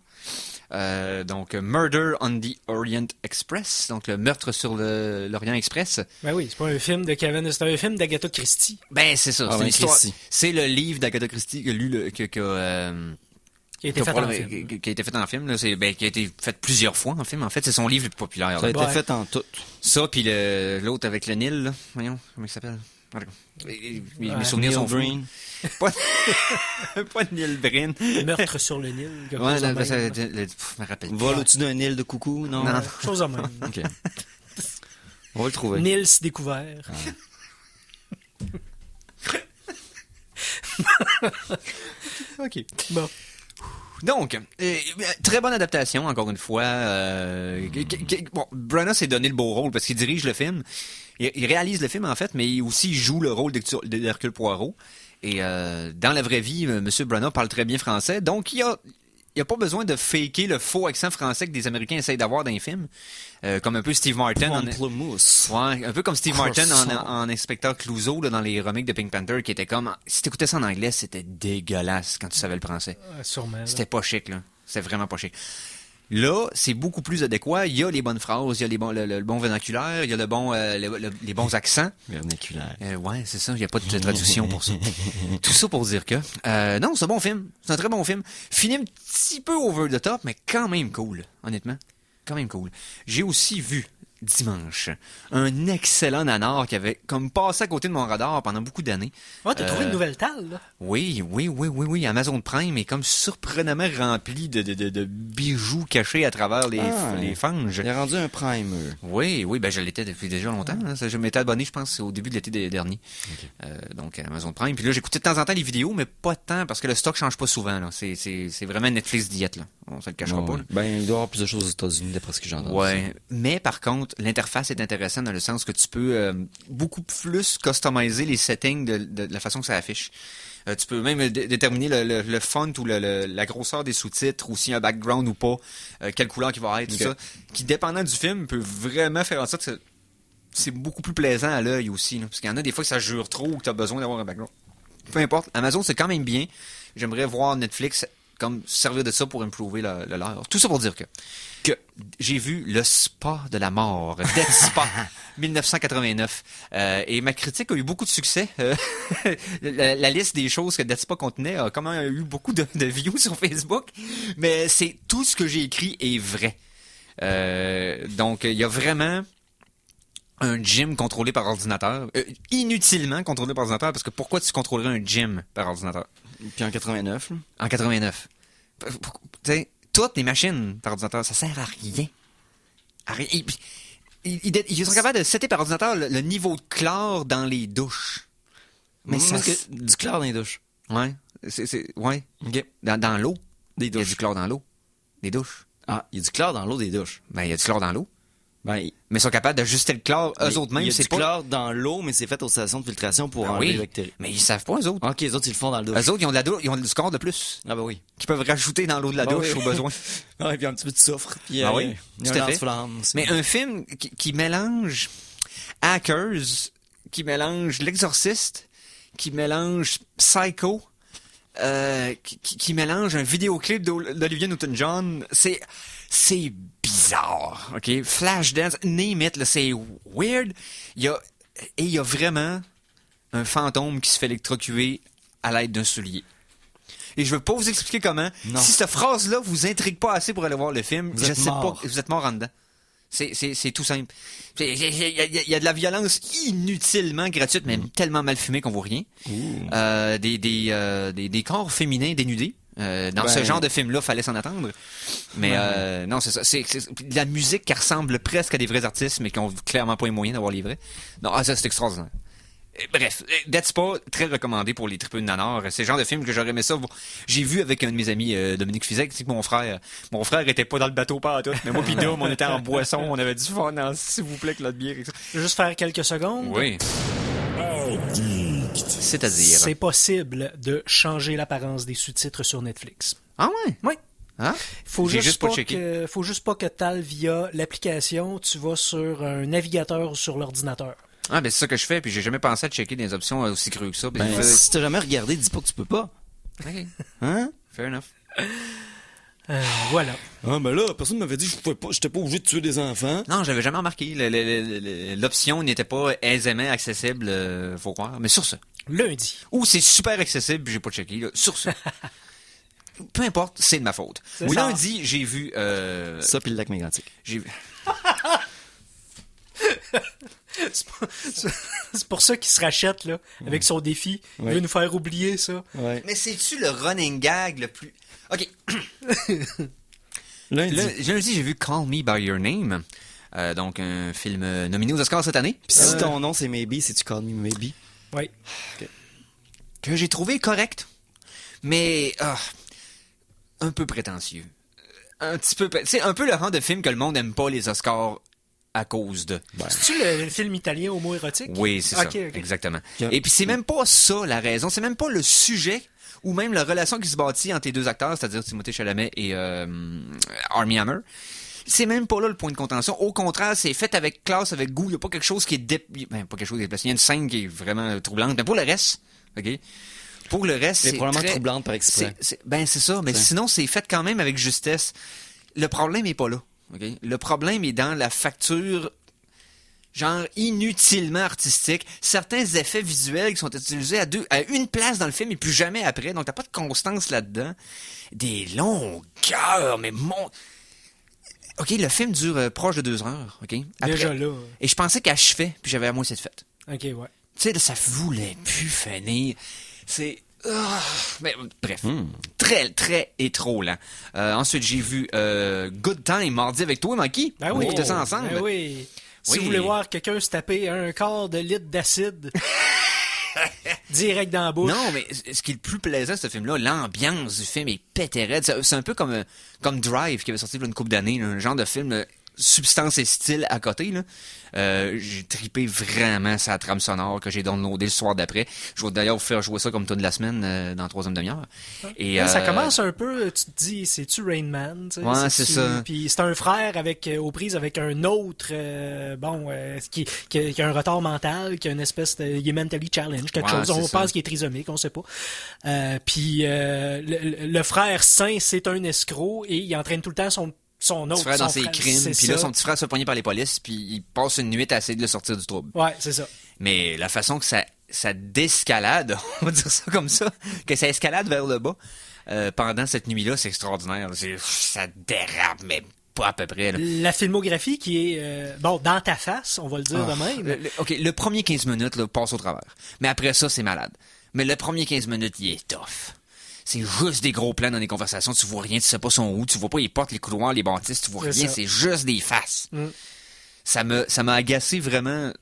C: Donc Murder on the Orient Express, donc le meurtre sur l'Orient Express.
E: Ben oui, c'est pas un film de Kevin, c'est un film d'Agatha Christie.
C: Ben c'est ça,
D: Ah,
C: c'est
D: ben,
C: l'histoire.
D: Christie.
C: C'est le livre d'Agatha Christie que lui
E: Qui a été fait en film.
C: qui a été fait en film, là, qui a été fait plusieurs fois en film. En fait, c'est son livre le plus populaire.
D: Ça a
C: là.
D: été
E: Ouais.
D: fait en tout.
C: Ça puis l'autre avec le Nil, là. Voyons, comment il s'appelle. En tout cas, mes souvenirs
D: Neil
C: sont flous.
D: Breen.
C: Pas de Neil Breen.
E: Meurtre sur le Nil. quelque
C: Ouais,
E: chose en
C: non,
E: même.
C: je me rappelle.
D: Vol au-dessus d'un île de coucou, non?
C: Non.
E: Chose en même.
D: OK. On va le trouver.
E: Nils découvert.
C: OK.
E: Bon.
C: Donc, très bonne adaptation, encore une fois. Bon, Branagh s'est donné le beau rôle parce qu'il dirige le film. Il réalise le film, en fait, mais il aussi joue le rôle d'Hercule Poirot. Et dans la vraie vie, M. Branagh parle très bien français, donc il a pas besoin de faker le faux accent français que des Américains essayent d'avoir dans les films. Comme un peu Steve Martin.
D: Pamplemousse.
C: Ouais, un peu comme Steve Martin en Inspecteur Clouseau là, dans les remakes de Pink Panther, qui était comme... Si t'écoutais ça en anglais, c'était dégueulasse quand tu savais le français.
E: Sûrement.
C: C'était pas chic, là. C'était vraiment pas chic. Là, c'est beaucoup plus adéquat. Il y a les bonnes phrases, il y a le bon vernaculaire, il y a les bons accents.
D: Vernaculaire.
C: Ouais, c'est ça. Il n'y a pas de traduction pour ça. Tout ça pour dire que... non, c'est un bon film. C'est un très bon film. Fini un petit peu over the top, mais quand même cool, honnêtement. Quand même cool. J'ai aussi vu dimanche un excellent nanar qui avait comme passé à côté de mon radar pendant beaucoup d'années.
E: Ouais, t'as trouvé une nouvelle talle, là.
C: Oui. Amazon Prime est comme surprenamment rempli de bijoux cachés à travers les fanges.
D: Il a rendu un prime.
C: Oui, ben je l'étais depuis déjà longtemps. Hein. Je m'étais abonné, je pense, au début de l'été dernier. Donc Amazon Prime. Puis là, j'écoutais de temps en temps les vidéos, mais pas tant parce que le stock change pas souvent. Là. C'est vraiment Netflix diète. Là. On se le cachera pas. Là.
D: Ben, il doit y avoir plus de choses aux États-Unis, d'après ce que j'entends.
C: Ouais, mais par contre, l'interface est intéressante dans le sens que tu peux beaucoup plus customiser les settings de la façon que ça affiche. Tu peux même déterminer le font ou la grosseur des sous-titres, ou s'il y a un background ou pas, quelle couleur qui va être, tout ça, qui, dépendant du film, peut vraiment faire en sorte que c'est beaucoup plus plaisant à l'œil aussi. Là, parce qu'il y en a des fois que ça jure trop ou que tu as besoin d'avoir un background. Peu importe, Amazon, c'est quand même bien. J'aimerais voir Netflix comme servir de ça pour improver le leur. Tout ça pour dire que j'ai vu Le Spa de la mort, Death Spa, 1989. Et ma critique a eu beaucoup de succès. La liste des choses que Death Spa contenait a quand même eu beaucoup de views sur Facebook. Mais c'est tout ce que j'ai écrit est vrai. Donc, il y a vraiment un gym contrôlé par ordinateur. Inutilement contrôlé par ordinateur, parce que pourquoi tu contrôlerais un gym par ordinateur?
D: Puis en 89, là.
C: En 89. Tu sais, toutes les machines par ordinateur, ça sert à rien. À rien. Ils sont capables de setter par ordinateur le niveau de chlore dans les douches.
D: Mais c'est du chlore dans les douches.
C: Ouais. Ouais.
D: OK.
C: Dans l'eau.
D: Des
C: Il y a
D: douches.
C: du chlore dans l'eau. Des douches.
D: Ah, il y a du chlore dans l'eau des douches.
C: Ben, il y a du chlore dans l'eau.
D: Ben,
C: Mais ils sont capables d'ajuster le chlore eux autres mêmes.
D: il y a
C: C'est
D: du
C: pas...
D: chlore dans l'eau, mais c'est fait aux stations de filtration pour
C: Ben
D: enlever
C: oui,
D: les bactéries.
C: mais ils savent pas, eux autres.
D: Ok, les autres, ils le font dans le douche.
C: Eux autres, ils ont du score de plus.
D: Ah, ben oui.
C: Qu'ils peuvent rajouter dans l'eau de la
D: Ben
C: douche
D: oui.
C: au besoin.
D: Ah, et puis un petit peu de soufre. Puis,
C: Ah oui,
D: il y a
C: tout
D: un
C: à fait.
D: lance-flamme aussi.
C: Mais un film qui mélange Hackers, qui mélange L'Exorciste, qui mélange Psycho, qui mélange un vidéoclip d'Olivia Newton-John, c'est bizarre, ok? Flashdance, name it, là, c'est weird. Il y a vraiment un fantôme qui se fait électrocuter à l'aide d'un soulier. Et je veux pas vous expliquer comment.
D: Non.
C: Si cette phrase-là vous intrigue pas assez pour aller voir le film,
D: Vous
C: je
D: êtes
C: sais
D: mort.
C: pas, vous êtes mort en dedans. C'est tout simple. Il y a de la violence inutilement gratuite, mais tellement mal fumée qu'on voit rien. Des corps féminins dénudés. Dans ce genre de film-là, fallait s'en attendre. Mais non, c'est ça. C'est de la musique qui ressemble presque à des vrais artistes, mais qui ont clairement pas les moyens d'avoir les vrais. Non, ça c'est extraordinaire. Bref, Dead Spa, très recommandé pour les tripeux de nanar. C'est le genre de film que j'aurais aimé ça. J'ai vu avec un de mes amis, Dominique Fizek, c'est que mon frère était pas dans le bateau pas à tout, mais moi pis Dom, on était en boisson, on avait du fun, s'il vous plaît, que notre bière.
E: Je vais juste faire quelques secondes.
C: Oui. C'est-à-dire.
E: C'est possible de changer l'apparence des sous-titres sur Netflix.
C: Ah ouais?
E: Oui.
C: Hein?
E: Faut
C: J'ai
E: juste
C: pas
E: pas
C: checké.
E: faut juste pas que t'ailles via l'application, tu vas sur un navigateur ou sur l'ordinateur.
C: Ah, ben c'est ça que je fais, puis j'ai jamais pensé à checker des options aussi crues que ça.
D: Ben, si t'as jamais regardé, dis pas que tu peux pas.
C: Ok.
D: Hein?
C: Fair enough.
E: Voilà.
D: Ah, ben là, personne m'avait dit que j'étais pas obligé de tuer des enfants.
C: Non, j'avais jamais remarqué. L'option n'était pas aisément accessible, faut croire. Mais sur ça.
E: Lundi.
C: Ou c'est super accessible, puis j'ai pas checké. Là. Sur ça. Peu importe, c'est de ma faute.
E: C'est ça.
C: Lundi, j'ai vu...
D: Ça, puis le lac mégantique.
C: j'ai vu...
E: C'est pour ça qu'il se rachète là, avec son défi. Il
D: Ouais.
E: veut nous faire oublier ça.
D: Ouais.
C: Mais c'est-tu le running gag le plus... OK.
D: Lundi.
C: Lundi, j'ai vu Call Me By Your Name. Donc, un film nominé aux Oscars cette année.
D: Puis si ton nom c'est Maybe, c'est-tu Call Me Maybe?
E: Oui.
C: Que j'ai trouvé correct. Mais... un peu prétentieux. Un petit peu... C'est un peu le genre de film que le monde aime pas les Oscars à cause de.
E: C'est-tu le film italien homo-érotique?
C: Oui, c'est
E: Ok,
C: ça.
E: ok.
C: Exactement.
D: Ok.
C: Et puis c'est même pas ça la raison. C'est même pas le sujet ou même la relation qui se bâtit entre les deux acteurs, c'est-à-dire Timothée Chalamet et Armie Hammer. C'est même pas là le point de contention. Au contraire, c'est fait avec classe, avec goût. Il n'y a pas quelque chose qui est pas quelque chose qui est déplacé. Il y a une scène qui est vraiment troublante. Mais pour le reste, OK? Pour le reste,
D: C'est
C: c'est
D: probablement
C: très...
D: troublante par exprès.
C: C'est ça. Mais sinon, c'est fait quand même avec justesse. Le problème est pas là. OK? Le problème est dans la facture, genre inutilement artistique. Certains effets visuels qui sont utilisés à une place dans le film et plus jamais après. Donc, t'as pas de constance là-dedans. Des longueurs, mais OK, le film dure proche de 2 heures. OK? Après,
E: Déjà là.
C: et je pensais qu'il achevait, puis j'avais à moitié de fait.
E: Ok, ouais.
C: Tu sais, ça voulait plus finir. C'est... mais bref, très, très et trop lent. Ensuite, j'ai vu Good Time mardi avec toi, Mikey.
E: Ben
C: On
E: oui.
C: écoutait ça ensemble.
E: Ben oui. Si
C: Oui.
E: vous voulez voir quelqu'un se taper un quart de litre d'acide direct dans la bouche.
C: Non, mais ce qui est le plus plaisant de ce film-là, l'ambiance du film est pété raide. C'est un peu comme Drive qui avait sorti il y a une couple d'années, là, un genre de film substance et style à côté. Là. J'ai trippé vraiment sa trame sonore que j'ai downloadé le soir d'après. Je vais d'ailleurs vous faire jouer ça comme tune de la semaine dans la 3e demi-heure. Et,
E: Ça commence un peu, tu te dis, c'est-tu Rain Man? Tu sais,
C: Ouais, c'est ça.
E: Puis c'est un frère aux prises avec un autre, qui a un retard mental, qui a une espèce de... Il est mentally challenge, quelque
C: Ouais,
E: chose. On
C: c'est ça.
E: pense qu'il est trisomique, on sait pas. Puis le frère saint, c'est un escroc et il entraîne tout le temps son autre.
C: Petit frère dans
E: son
C: ses
E: frère,
C: crimes,
E: c'est
C: puis là,
E: ça.
C: son petit frère se fait pogner par les polices, puis il passe une nuit à essayer de le sortir du trouble.
E: Ouais, c'est ça.
C: Mais la façon que ça déscalade, on va dire ça comme ça, que ça escalade vers le bas pendant cette nuit-là, c'est extraordinaire. Ça dérape, mais pas à peu près. Là.
E: La filmographie qui est, dans ta face, on va le dire de même.
C: OK, le premier 15 minutes là, passe au travers. Mais après ça, c'est malade. Mais le premier 15 minutes, il est tough. C'est juste des gros plans dans les conversations. Tu vois rien, tu sais pas son où, tu vois pas les portes, les couloirs, les bâtisses, tu vois
E: C'est
C: rien,
E: ça.
C: c'est juste des faces.
E: Mm.
C: Ça m'a agacé vraiment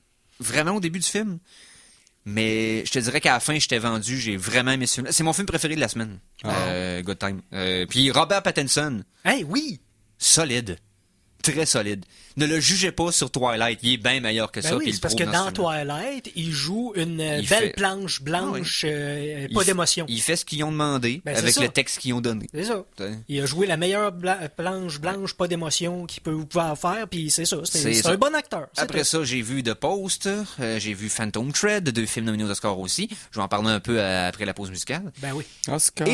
C: au début du film. Mais je te dirais qu'à la fin, j'étais vendu, j'ai vraiment aimé ce film. C'est mon film préféré de la semaine. Good Time. Puis Robert Pattinson,
E: Hey, oui!
C: solide. très solide. Ne le jugez pas sur Twilight, il est bien meilleur que
E: Ben
C: ça.
E: oui,
C: puis
E: c'est
C: il
E: parce
C: le
E: que
C: prouve
E: dans
C: ce film-là.
E: Twilight, il joue une
C: Il
E: belle
C: fait-
E: planche blanche,
C: Il
E: pas
C: f-
E: d'émotion.
C: Il fait ce qu'ils ont demandé
E: Ben, c'est
C: avec
E: ça.
C: le texte qu'ils ont donné.
E: C'est ça.
C: T'sais.
E: Il a joué la meilleure planche blanche, pas d'émotion vous pouvez en faire, puis c'est ça.
C: C'est
E: C'est
C: ça.
E: un bon acteur. c'est
C: Après
E: tout.
C: ça, j'ai vu The Post, j'ai vu Phantom Thread, 2 films nominés aux Oscars aussi. Je vais en parler un peu après la pause musicale.
E: Ben oui.
D: Oscar.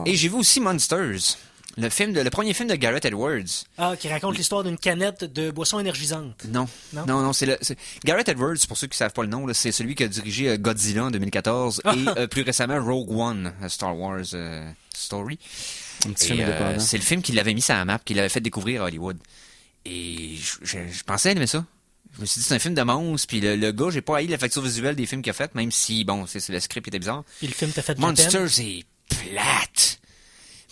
C: Et j'ai vu aussi Monsters, le premier film de Gareth Edwards.
E: Ah, qui raconte l'histoire d'une canette de boisson énergisante.
C: Non,
E: Non?
C: non, Gareth Edwards, pour ceux qui savent pas le nom, là, c'est celui qui a dirigé Godzilla en 2014 et plus récemment Rogue One, Star Wars Story.
D: Un petit
C: Et,
D: film indépendant.
C: c'est le film qui l'avait mis sur la map, qui l'avait fait découvrir à Hollywood. Et je pensais aimer ça. Je me suis dit, c'est un film de monstre, puis le gars, j'ai pas haï la facture visuelle des films qu'il a fait, même si, bon, c'est le script qui était bizarre.
E: Puis le film t'a fait de la peine.
C: Monsters, c'est plate.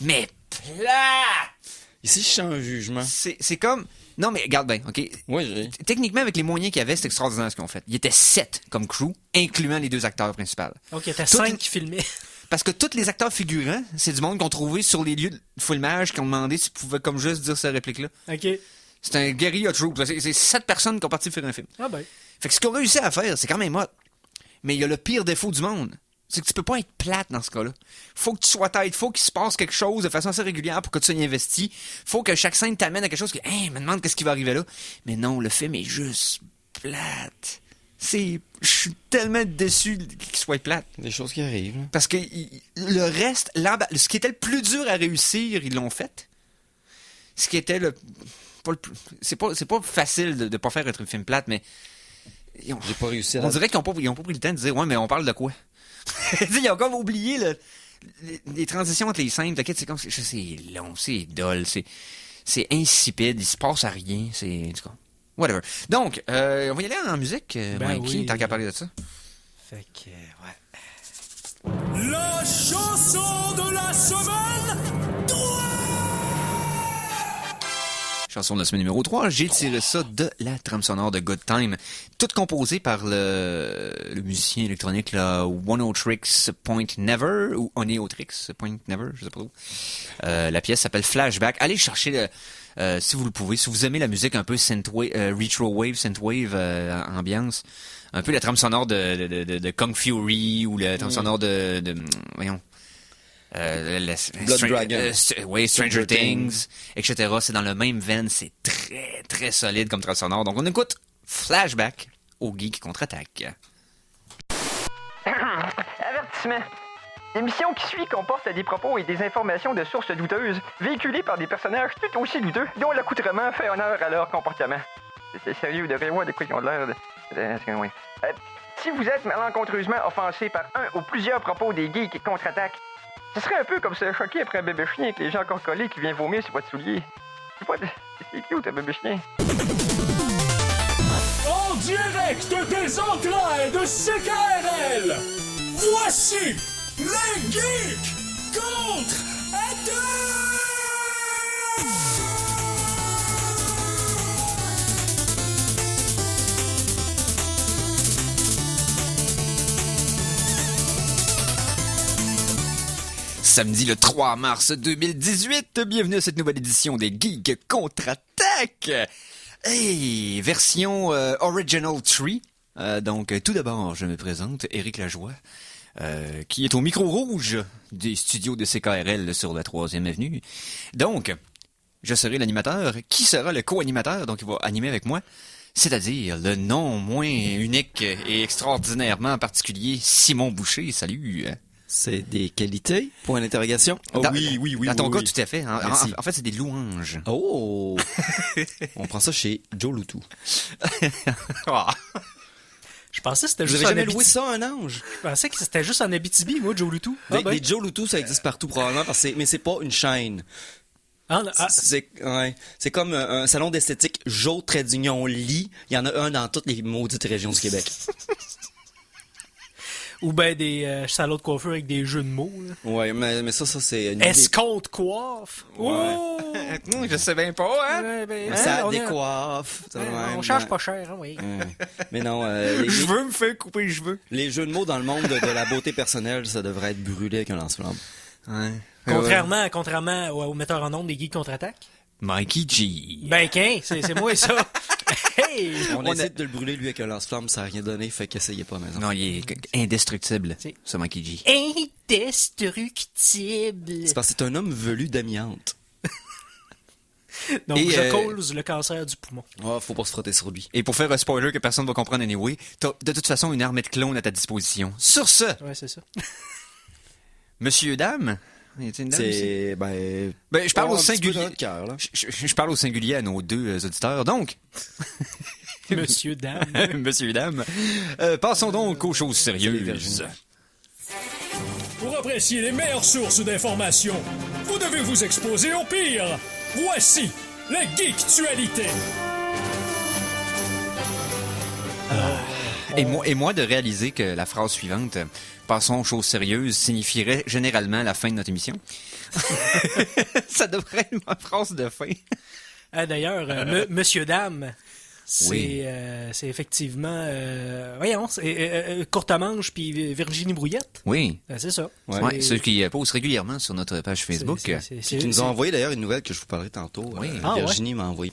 C: Mais plate!
D: Ici, je sens un jugement.
C: C'est comme... Non, mais regarde bien, OK?
D: Ouais, j'ai.
C: Techniquement, avec les moyens qu'il y avait, c'est extraordinaire ce qu'ils ont fait. Il était 7 comme crew, incluant les 2 acteurs principaux.
E: Ok, t'as
C: Tout-
E: 5 qui filmaient.
C: Parce que tous les acteurs figurants, c'est du monde qu'on trouvait sur les lieux de filmage qui ont demandé s'ils pouvaient comme juste dire cette réplique-là.
E: Ok.
C: C'est un guerilla troupe. C'est 7 personnes qui ont parti faire un film.
E: Ah ben.
C: Fait que ce qu'on a réussi à faire, c'est quand même hot. Mais il y a le pire défaut du monde. C'est que tu peux pas être plate dans ce cas-là. Faut que tu sois tête, faut qu'il se passe quelque chose de façon assez régulière pour que tu sois investi. Faut que chaque scène t'amène à quelque chose que, hey, me demande qu'est-ce qui va arriver là. Mais non, le film est juste plate. Je suis tellement déçu qu'il soit plate.
D: Des choses qui arrivent. Là.
C: Parce que le reste, ce qui était le plus dur à réussir, ils l'ont fait. Ce qui était c'est pas facile de pas faire un film plate, mais
D: J'ai pas réussi à
C: on dirait qu'ils ont pas pris le temps de dire, ouais, mais on parle de quoi? Ils ont comme oublié les transitions entre les scènes. C'est comme, c'est long, c'est dole, c'est insipide, il se passe à rien, en tout cas, whatever. Donc, on va y aller en musique,
E: Ben
C: Mikey,
E: oui.
C: tant qu'à parler de ça.
E: Fait que, ouais.
B: La chanson de la semaine 3!
C: Chanson de la semaine numéro 3, j'ai tiré ça de la trame sonore de Good Time, toute composée par le musicien électronique là, Oneotrix Point Never, ou Oneotrix Point Never, je sais pas trop. La pièce s'appelle Flashback. Allez chercher, si vous le pouvez, si vous aimez la musique un peu retro wave, synthwave ambiance, un peu la trame sonore de Kung Fury, ou la trame sonore voyons...
D: Blood Dragon.
C: Oui, Stranger Things, etc. C'est dans le même veine, c'est très, très solide comme trame sonore. Donc on écoute Flashback au Geek Contre-Attaque.
A: Avertissement. L'émission qui suit comporte des propos et des informations de sources douteuses, véhiculées par des personnages tout aussi douteux, dont l'accoutrement fait honneur à leur comportement. C'est sérieux, de voir de quoi ils ont l'air de... Oui. Si vous êtes malencontreusement offensé par un ou plusieurs propos des Geeks Contre-Attaque, ce serait un peu comme se choquer après un bébé chien avec les gens encore collés qui vient vomir sur votre soulier. C'est cute, un bébé chien.
B: En direct des entrailles de CKRL, voici les Geeks Contre-Attaque!
C: Samedi le 3 mars 2018, bienvenue à cette nouvelle édition des Geeks Contre-Attaque. Hey, version Original Tree. Donc, tout d'abord, je me présente, Éric Lajoie, qui est au micro rouge des studios de CKRL sur la 3e avenue. Donc, je serai l'animateur. Qui sera le co-animateur? Donc, il va animer avec moi. C'est-à-dire le non moins unique et extraordinairement particulier Simon Boucher. Salut!
D: C'est des qualités? Point d'interrogation. Oh,
C: Dans-
D: oui.
C: Dans ton cas,
D: oui.
C: tout à fait.
D: Merci.
C: En fait, c'est des louanges.
D: Oh! On prend ça chez Joe Loutou.
C: Ah.
E: Je pensais que c'était
D: Vous
E: juste
D: avez
E: en
D: jamais loué
E: Abitibi.
D: ça, un ange?
E: Je pensais que c'était juste en Abitibi, moi, Joe Loutou. Ah, ben.
D: Des Joe Loutou, ça existe partout probablement, mais c'est pas une chaîne. C'est comme un salon d'esthétique Joe Trédignon Lit. Il y en a un dans toutes les maudites régions du Québec.
E: Ou ben des salons de coiffure avec des jeux de mots. Là.
D: Ouais, mais ça c'est une idée.
E: Escompte coiffe. Oh!
C: Je sais bien pas, hein?
E: Ouais, ben,
D: Ça
E: on
D: décoiffe.
E: on charge pas cher, hein, oui.
D: Mais non,
C: Je veux me faire couper les cheveux.
D: les jeux de mots dans le monde de la beauté personnelle, ça devrait être brûlé avec un lance-flamme.
C: Ouais.
E: Contrairement au metteur en ondes des Geeks Contre-Attaque.
C: Mikey G.
E: Ben, qu'un, c'est moi ça. Hey!
D: On essaie de le brûler, lui, avec un lance-flamme, ça n'a rien donné, fait qu'essayez pas, maintenant.
C: Non, il est indestructible,
E: Si.
C: ce Mikey G.
E: Indestructible.
D: C'est parce que c'est un homme velu d'amiante.
E: Donc,
C: Et,
E: je cause le cancer du poumon.
D: Ah, faut pas se frotter sur lui.
C: Et pour faire un spoiler que personne ne va comprendre anyway, t'as de toute façon une armée de clones à ta disposition. Sur ce,
E: Ouais, c'est ça.
C: monsieur, dame... Y a-t-il une dame ici?
D: C'est, ben...
C: Ben, je parle
D: on
C: au
D: a un petit peu
C: singulier.
D: dans notre cœur, là.
C: Je parle au singulier à nos deux auditeurs. Donc,
E: Monsieur, dame.
C: monsieur, dame, passons donc aux choses sérieuses.
D: Virginie.
B: Pour apprécier les meilleures sources d'informations, vous devez vous exposer au pire. Voici la Geektualité.
C: Et moi de réaliser que la phrase suivante, passons aux choses sérieuses, signifierait généralement la fin de notre émission. Ça devrait être ma phrase de fin.
E: Ah, d'ailleurs, Monsieur, dame, c'est
C: Oui.
E: c'est effectivement... voyons, c'est Courtemanche puis Virginie Brouillette.
C: Oui.
E: C'est ça.
C: Ouais, ceux qui posent régulièrement sur notre page Facebook.
D: Qui nous ont envoyé d'ailleurs une nouvelle que je vous parlerai tantôt.
C: Oui.
E: Ah,
D: Virginie m'a envoyé.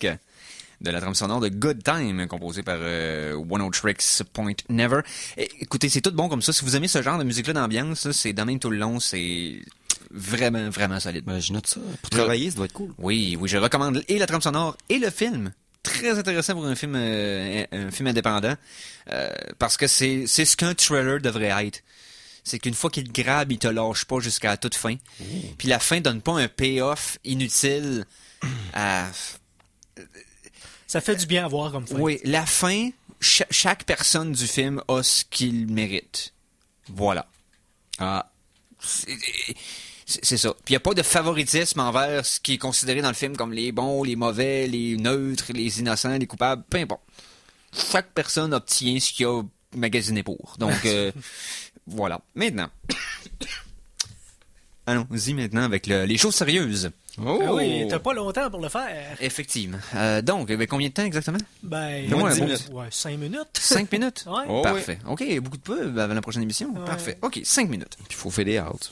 C: De la trame sonore de Good Time, composée par One O Tricks Point Never. Écoutez, c'est tout bon comme ça. Si vous aimez ce genre de musique-là d'ambiance, là, c'est de même tout le long, c'est vraiment, vraiment solide.
D: Ben, je note ça. Pour travailler, ça doit être cool.
C: Oui, je recommande et la trame sonore et le film. Très intéressant pour un film indépendant, parce que c'est ce qu'un trailer devrait être. C'est qu'une fois qu'il te grabe, il te lâche pas jusqu'à la toute fin. Puis la fin donne pas un payoff inutile à...
E: Ça fait du bien à voir comme fin.
C: Oui, la fin, chaque personne du film a ce qu'il mérite. Voilà.
D: Ah.
C: C'est ça. Puis il n'y a pas de favoritisme envers ce qui est considéré dans le film comme les bons, les mauvais, les neutres, les innocents, les coupables, peu importe. Chaque personne obtient ce qu'il a magasiné pour. Donc, voilà. Maintenant. Allons-y maintenant avec les choses sérieuses.
D: Oh!
E: Ah oui, t'as pas longtemps pour le faire.
C: Effectivement. Donc, combien de temps exactement?
E: Ben,
C: Moins de 10
D: minutes.
E: Ouais, 5 minutes.
C: 5 minutes?
E: Ouais.
D: Oh,
C: Parfait. OK, beaucoup de peu avant la prochaine émission. Parfait. OK, 5 minutes.
D: Puis il faut faire des out.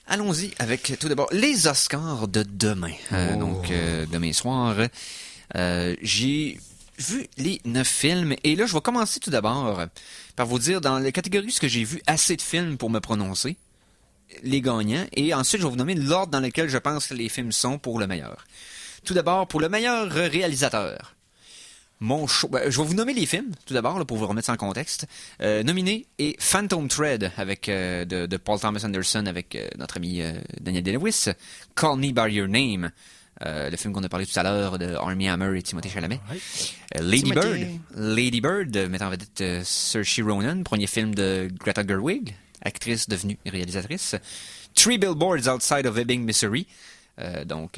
C: Allons-y avec tout d'abord les Oscars de demain. Donc, demain soir, j'ai vu les 9 films. Et là, je vais commencer tout d'abord par vous dire dans la catégorie ce que j'ai vu assez de films pour me prononcer, les gagnants. Et ensuite, je vais vous nommer l'ordre dans lequel je pense que les films sont pour le meilleur. Tout d'abord, pour le meilleur réalisateur. Je vais vous nommer les films, tout d'abord, là, pour vous remettre ça en contexte. Nominé est Phantom Thread avec de Paul Thomas Anderson avec notre ami Daniel Day-Lewis. Call Me By Your Name, le film qu'on a parlé tout à l'heure de Armie Hammer et Timothée Chalamet. Lady Bird, mettant en vedette Saoirse Ronan, premier film de Greta Gerwig, actrice devenue réalisatrice. Three Billboards Outside of Ebbing, Missouri, le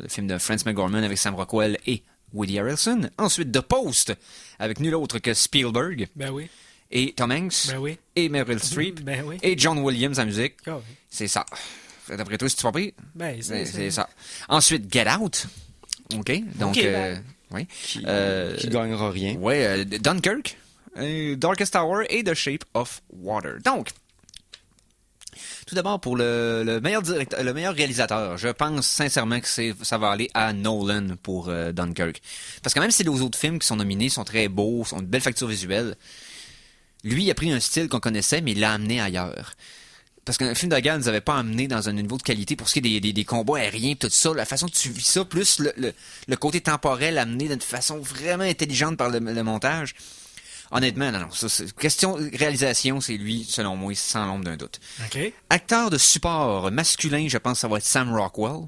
C: film de Frances McDormand avec Sam Rockwell et Woody Harrelson. Ensuite, The Post, avec nul autre que Spielberg.
E: Ben oui.
C: Et Tom Hanks.
E: Ben oui.
C: Et Meryl Streep.
E: Ben oui.
C: Et John Williams en musique.
E: Ah oui.
C: C'est ça. D'après toi, si tu vas pris,
E: Ben,
C: c'est ça. Ensuite, Get Out. OK. Donc,
E: OK, ben.
C: oui.
D: Qui gagnera rien.
C: Ouais, Dunkirk, Darkest Tower et The Shape of Water. Donc, tout d'abord, pour le meilleur réalisateur, je pense sincèrement que ça va aller à Nolan pour Dunkirk. Parce que même si les autres films qui sont nominés sont très beaux, ont une belle facture visuelle, lui, il a pris un style qu'on connaissait, mais il l'a amené ailleurs. Parce qu'un film de guerre nous avait pas amené dans un niveau de qualité pour ce qui est des combats aériens, tout ça, la façon que tu vis ça, plus le côté temporel amené d'une façon vraiment intelligente par le montage. Honnêtement, non. Question réalisation, c'est lui, selon moi, sans l'ombre d'un doute.
E: OK.
C: Acteur de support masculin, je pense que ça va être Sam Rockwell.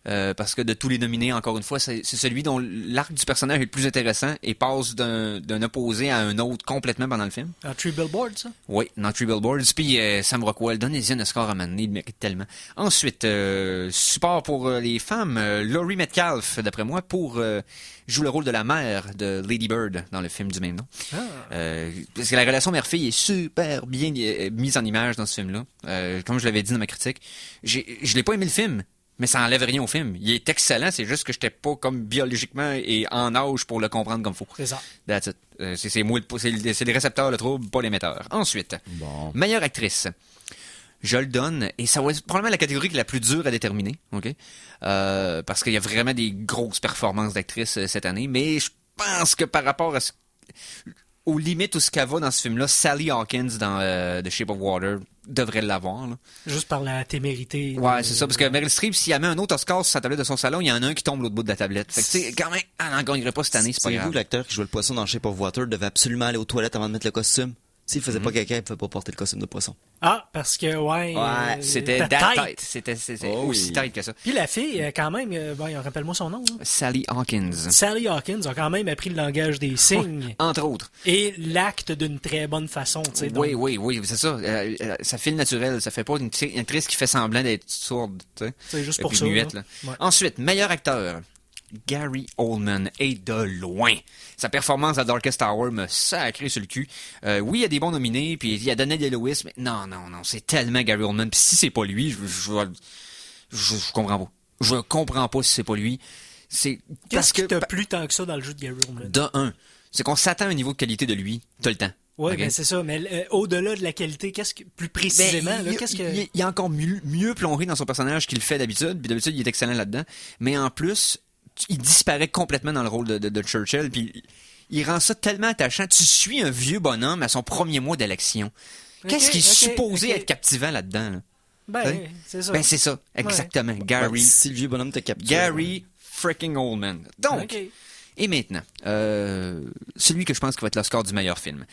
C: Parce que de tous les nominés, encore une fois, c'est celui dont l'arc du personnage est le plus intéressant et passe d'un opposé à un autre complètement pendant le film.
E: Three Billboards, ça?
C: Oui, dans Three Billboards. Puis Sam Rockwell, donnez-y un score à m'amener, il le mérite tellement. Ensuite, support pour les femmes, Laurie Metcalf, d'après moi, joue le rôle de la mère de Lady Bird dans le film du même nom. Parce que la relation mère-fille est super bien mise en image dans ce film-là. Comme je l'avais dit dans ma critique, je l'ai pas aimé le film. Mais ça enlève rien au film. Il est excellent, c'est juste que j'étais pas comme biologiquement et en âge pour le comprendre comme faut.
E: C'est ça.
C: That's it. C'est les récepteurs le trouble, pas l'émetteur. Ensuite, meilleure actrice. je le donne, et ça va être probablement la catégorie qui est la plus dure à déterminer, ok? Parce qu'il y a vraiment des grosses performances d'actrices cette année, mais je pense que par rapport aux limites où ce qu'elle va dans ce film-là, Sally Hawkins dans The Shape of Water devrait l'avoir, là.
E: Juste par la témérité.
C: Ouais, c'est ça, parce que Meryl Streep, si elle met un autre Oscar sur sa tablette de son salon, il y en a un qui tombe l'autre bout de la tablette. Fait que, tu sais, quand même, elle n'en gagnerait pas cette année, c'est pas
D: Savez-vous
C: grave.
D: que l'acteur qui jouait le poisson dans Shape of Water devait absolument aller aux toilettes avant de mettre le costume? S'il faisait pas caca, il pouvait pas porter le costume de poisson.
E: Ah, parce que, ouais.
C: C'était
E: ta
C: that
E: tête.
C: tight. C'était
D: Oh
C: aussi
D: oui.
C: tight que ça.
E: Puis la fille, quand même, rappelle-moi son nom. Hein.
C: Sally Hawkins.
E: Sally Hawkins a quand même appris le langage des signes
C: Entre autres.
E: et l'acte d'une très bonne façon. Tu sais, donc.
C: Oui, c'est ça. Ça file naturel. Ça fait pas une actrice qui fait semblant d'être sourde, tu sais.
E: C'est juste
C: Et
E: pour
C: puis
E: ça.
C: muette,
E: là.
C: là.
E: Ouais.
C: Ensuite, meilleur acteur. Gary Oldman, et de loin. Sa performance à Darkest Hour me sacré sur le cul. Oui, il y a des bons nominés, puis il y a Daniel Day-Lewis, mais non, c'est tellement Gary Oldman. Puis si c'est pas lui, je comprends pas. Je comprends pas si c'est pas lui. C'est parce
E: Qu'est-ce qui
C: que
E: t'a plu tant que ça dans le jeu de Gary Oldman?
C: de un, c'est qu'on s'attend à un niveau de qualité de lui tout le temps.
E: Oui,
C: Ok?
E: ben c'est ça. Mais au-delà de la qualité, qu'est-ce que plus précisément,
C: Ben,
E: là, qu'est-ce que.
C: il est encore mieux plongé dans son personnage qu'il le fait d'habitude. Puis d'habitude, il est excellent là-dedans. Mais en plus, il disparaît complètement dans le rôle de Churchill. Puis il rend ça tellement attachant. Tu suis un vieux bonhomme à son premier mois d'élection. Qu'est-ce qui est supposé être captivant là-dedans? Là?
E: Ben, c'est ça.
C: Ben c'est ça, exactement.
D: Ouais, si le vieux bonhomme te capture.
C: Gary freaking Oldman. Donc,
E: Ok.
C: et maintenant, celui que je pense qui va être l'Oscar du meilleur film.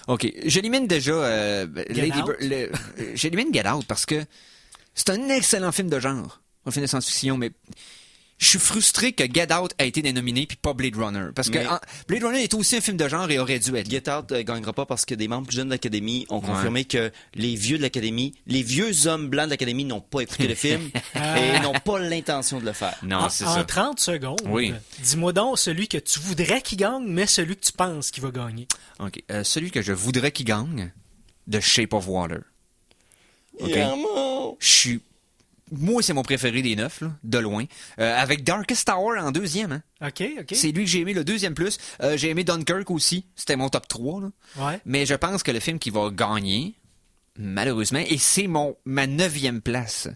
C: Ok, j'élimine déjà j'élimine Get Out parce que c'est un excellent film de genre, un film de science-fiction, mais je suis frustré que Get Out a été dénominé puis pas Blade Runner. Parce que
D: Mais-
C: Blade Runner est aussi un film de genre et aurait dû être.
D: Get Out gagnera pas parce que des membres plus jeunes de l'Académie ont confirmé que les vieux de l'Académie, les vieux hommes blancs de l'Académie n'ont pas écouté le film et n'ont pas l'intention de le faire.
C: Non, c'est
E: En
C: ça.
E: 30 secondes,
C: Oui.
E: dis-moi donc celui que tu voudrais qu'il gagne, mais celui que tu penses qu'il va gagner.
C: Ok, celui que je voudrais qu'il gagne, The Shape of Water. Ok. Je suis. Moi, c'est mon préféré des 9, là, de loin. Avec Darkest Tower en deuxième. Hein.
E: OK.
C: C'est lui que j'ai aimé le deuxième plus. J'ai aimé Dunkirk aussi. C'était mon top 3. Là.
E: Ouais.
C: Mais je pense que le film qui va gagner, malheureusement, et c'est ma 9e place.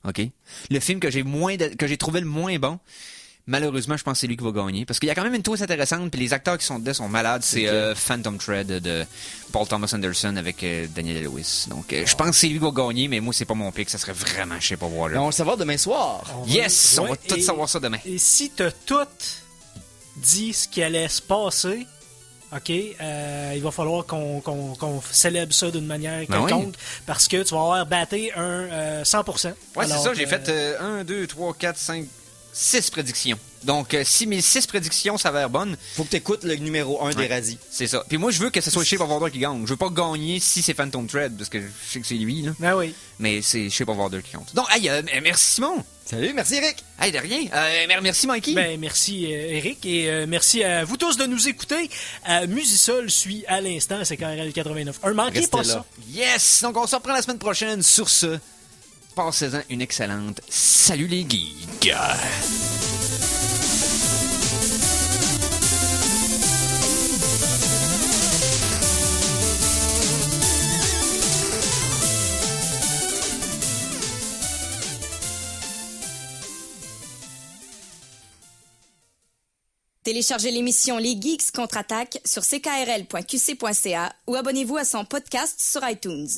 C: OK? Le film que j'ai trouvé le moins bon, malheureusement, je pense que c'est lui qui va gagner. Parce qu'il y a quand même une twist intéressante, puis les acteurs qui sont dedans sont malades. C'est Phantom Thread de Paul Thomas Anderson avec Daniel Day-Lewis. Donc, je pense que c'est lui qui va gagner, mais moi, c'est pas mon pick. Ça serait vraiment Shape of Water.
D: On va le savoir demain soir.
C: Yes! On va tout
E: et-
C: savoir ça demain.
E: Et si t'as tout dit ce qui allait se passer, OK, il va falloir qu'on célèbre ça d'une manière
C: Ben
E: quelconque parce que tu vas avoir batté un 100%.
C: Ouais, c'est
E: Alors,
C: ça. J'ai fait 1, 2, 3, 4, 5, 6 prédictions. Donc, si mes 6 prédictions s'avèrent bonnes,
D: Faut que tu écoutes le numéro 1 des radis.
C: c'est ça. Puis moi, je veux que ce soit Shape of Water qui gagne. Je veux pas gagner si c'est Phantom Thread, parce que je sais que c'est lui, là.
E: Ben oui.
C: Mais c'est Shape of Water qui compte. Donc, hey, merci Simon.
D: Salut, merci Eric.
C: Hey, de rien. Merci Mikey.
E: Ben, merci Eric et merci à vous tous de nous écouter. Musisol suit à l'instant, c'est KRL 89. Manquez
D: Restez
E: pas
D: là.
E: ça.
C: Yes! Donc, on se reprend la semaine prochaine. Sur ce, passez-en une excellente. Salut les geeks!
G: Téléchargez l'émission Les Geeks contre-attaque sur ckrl.qc.ca ou abonnez-vous à son podcast sur iTunes.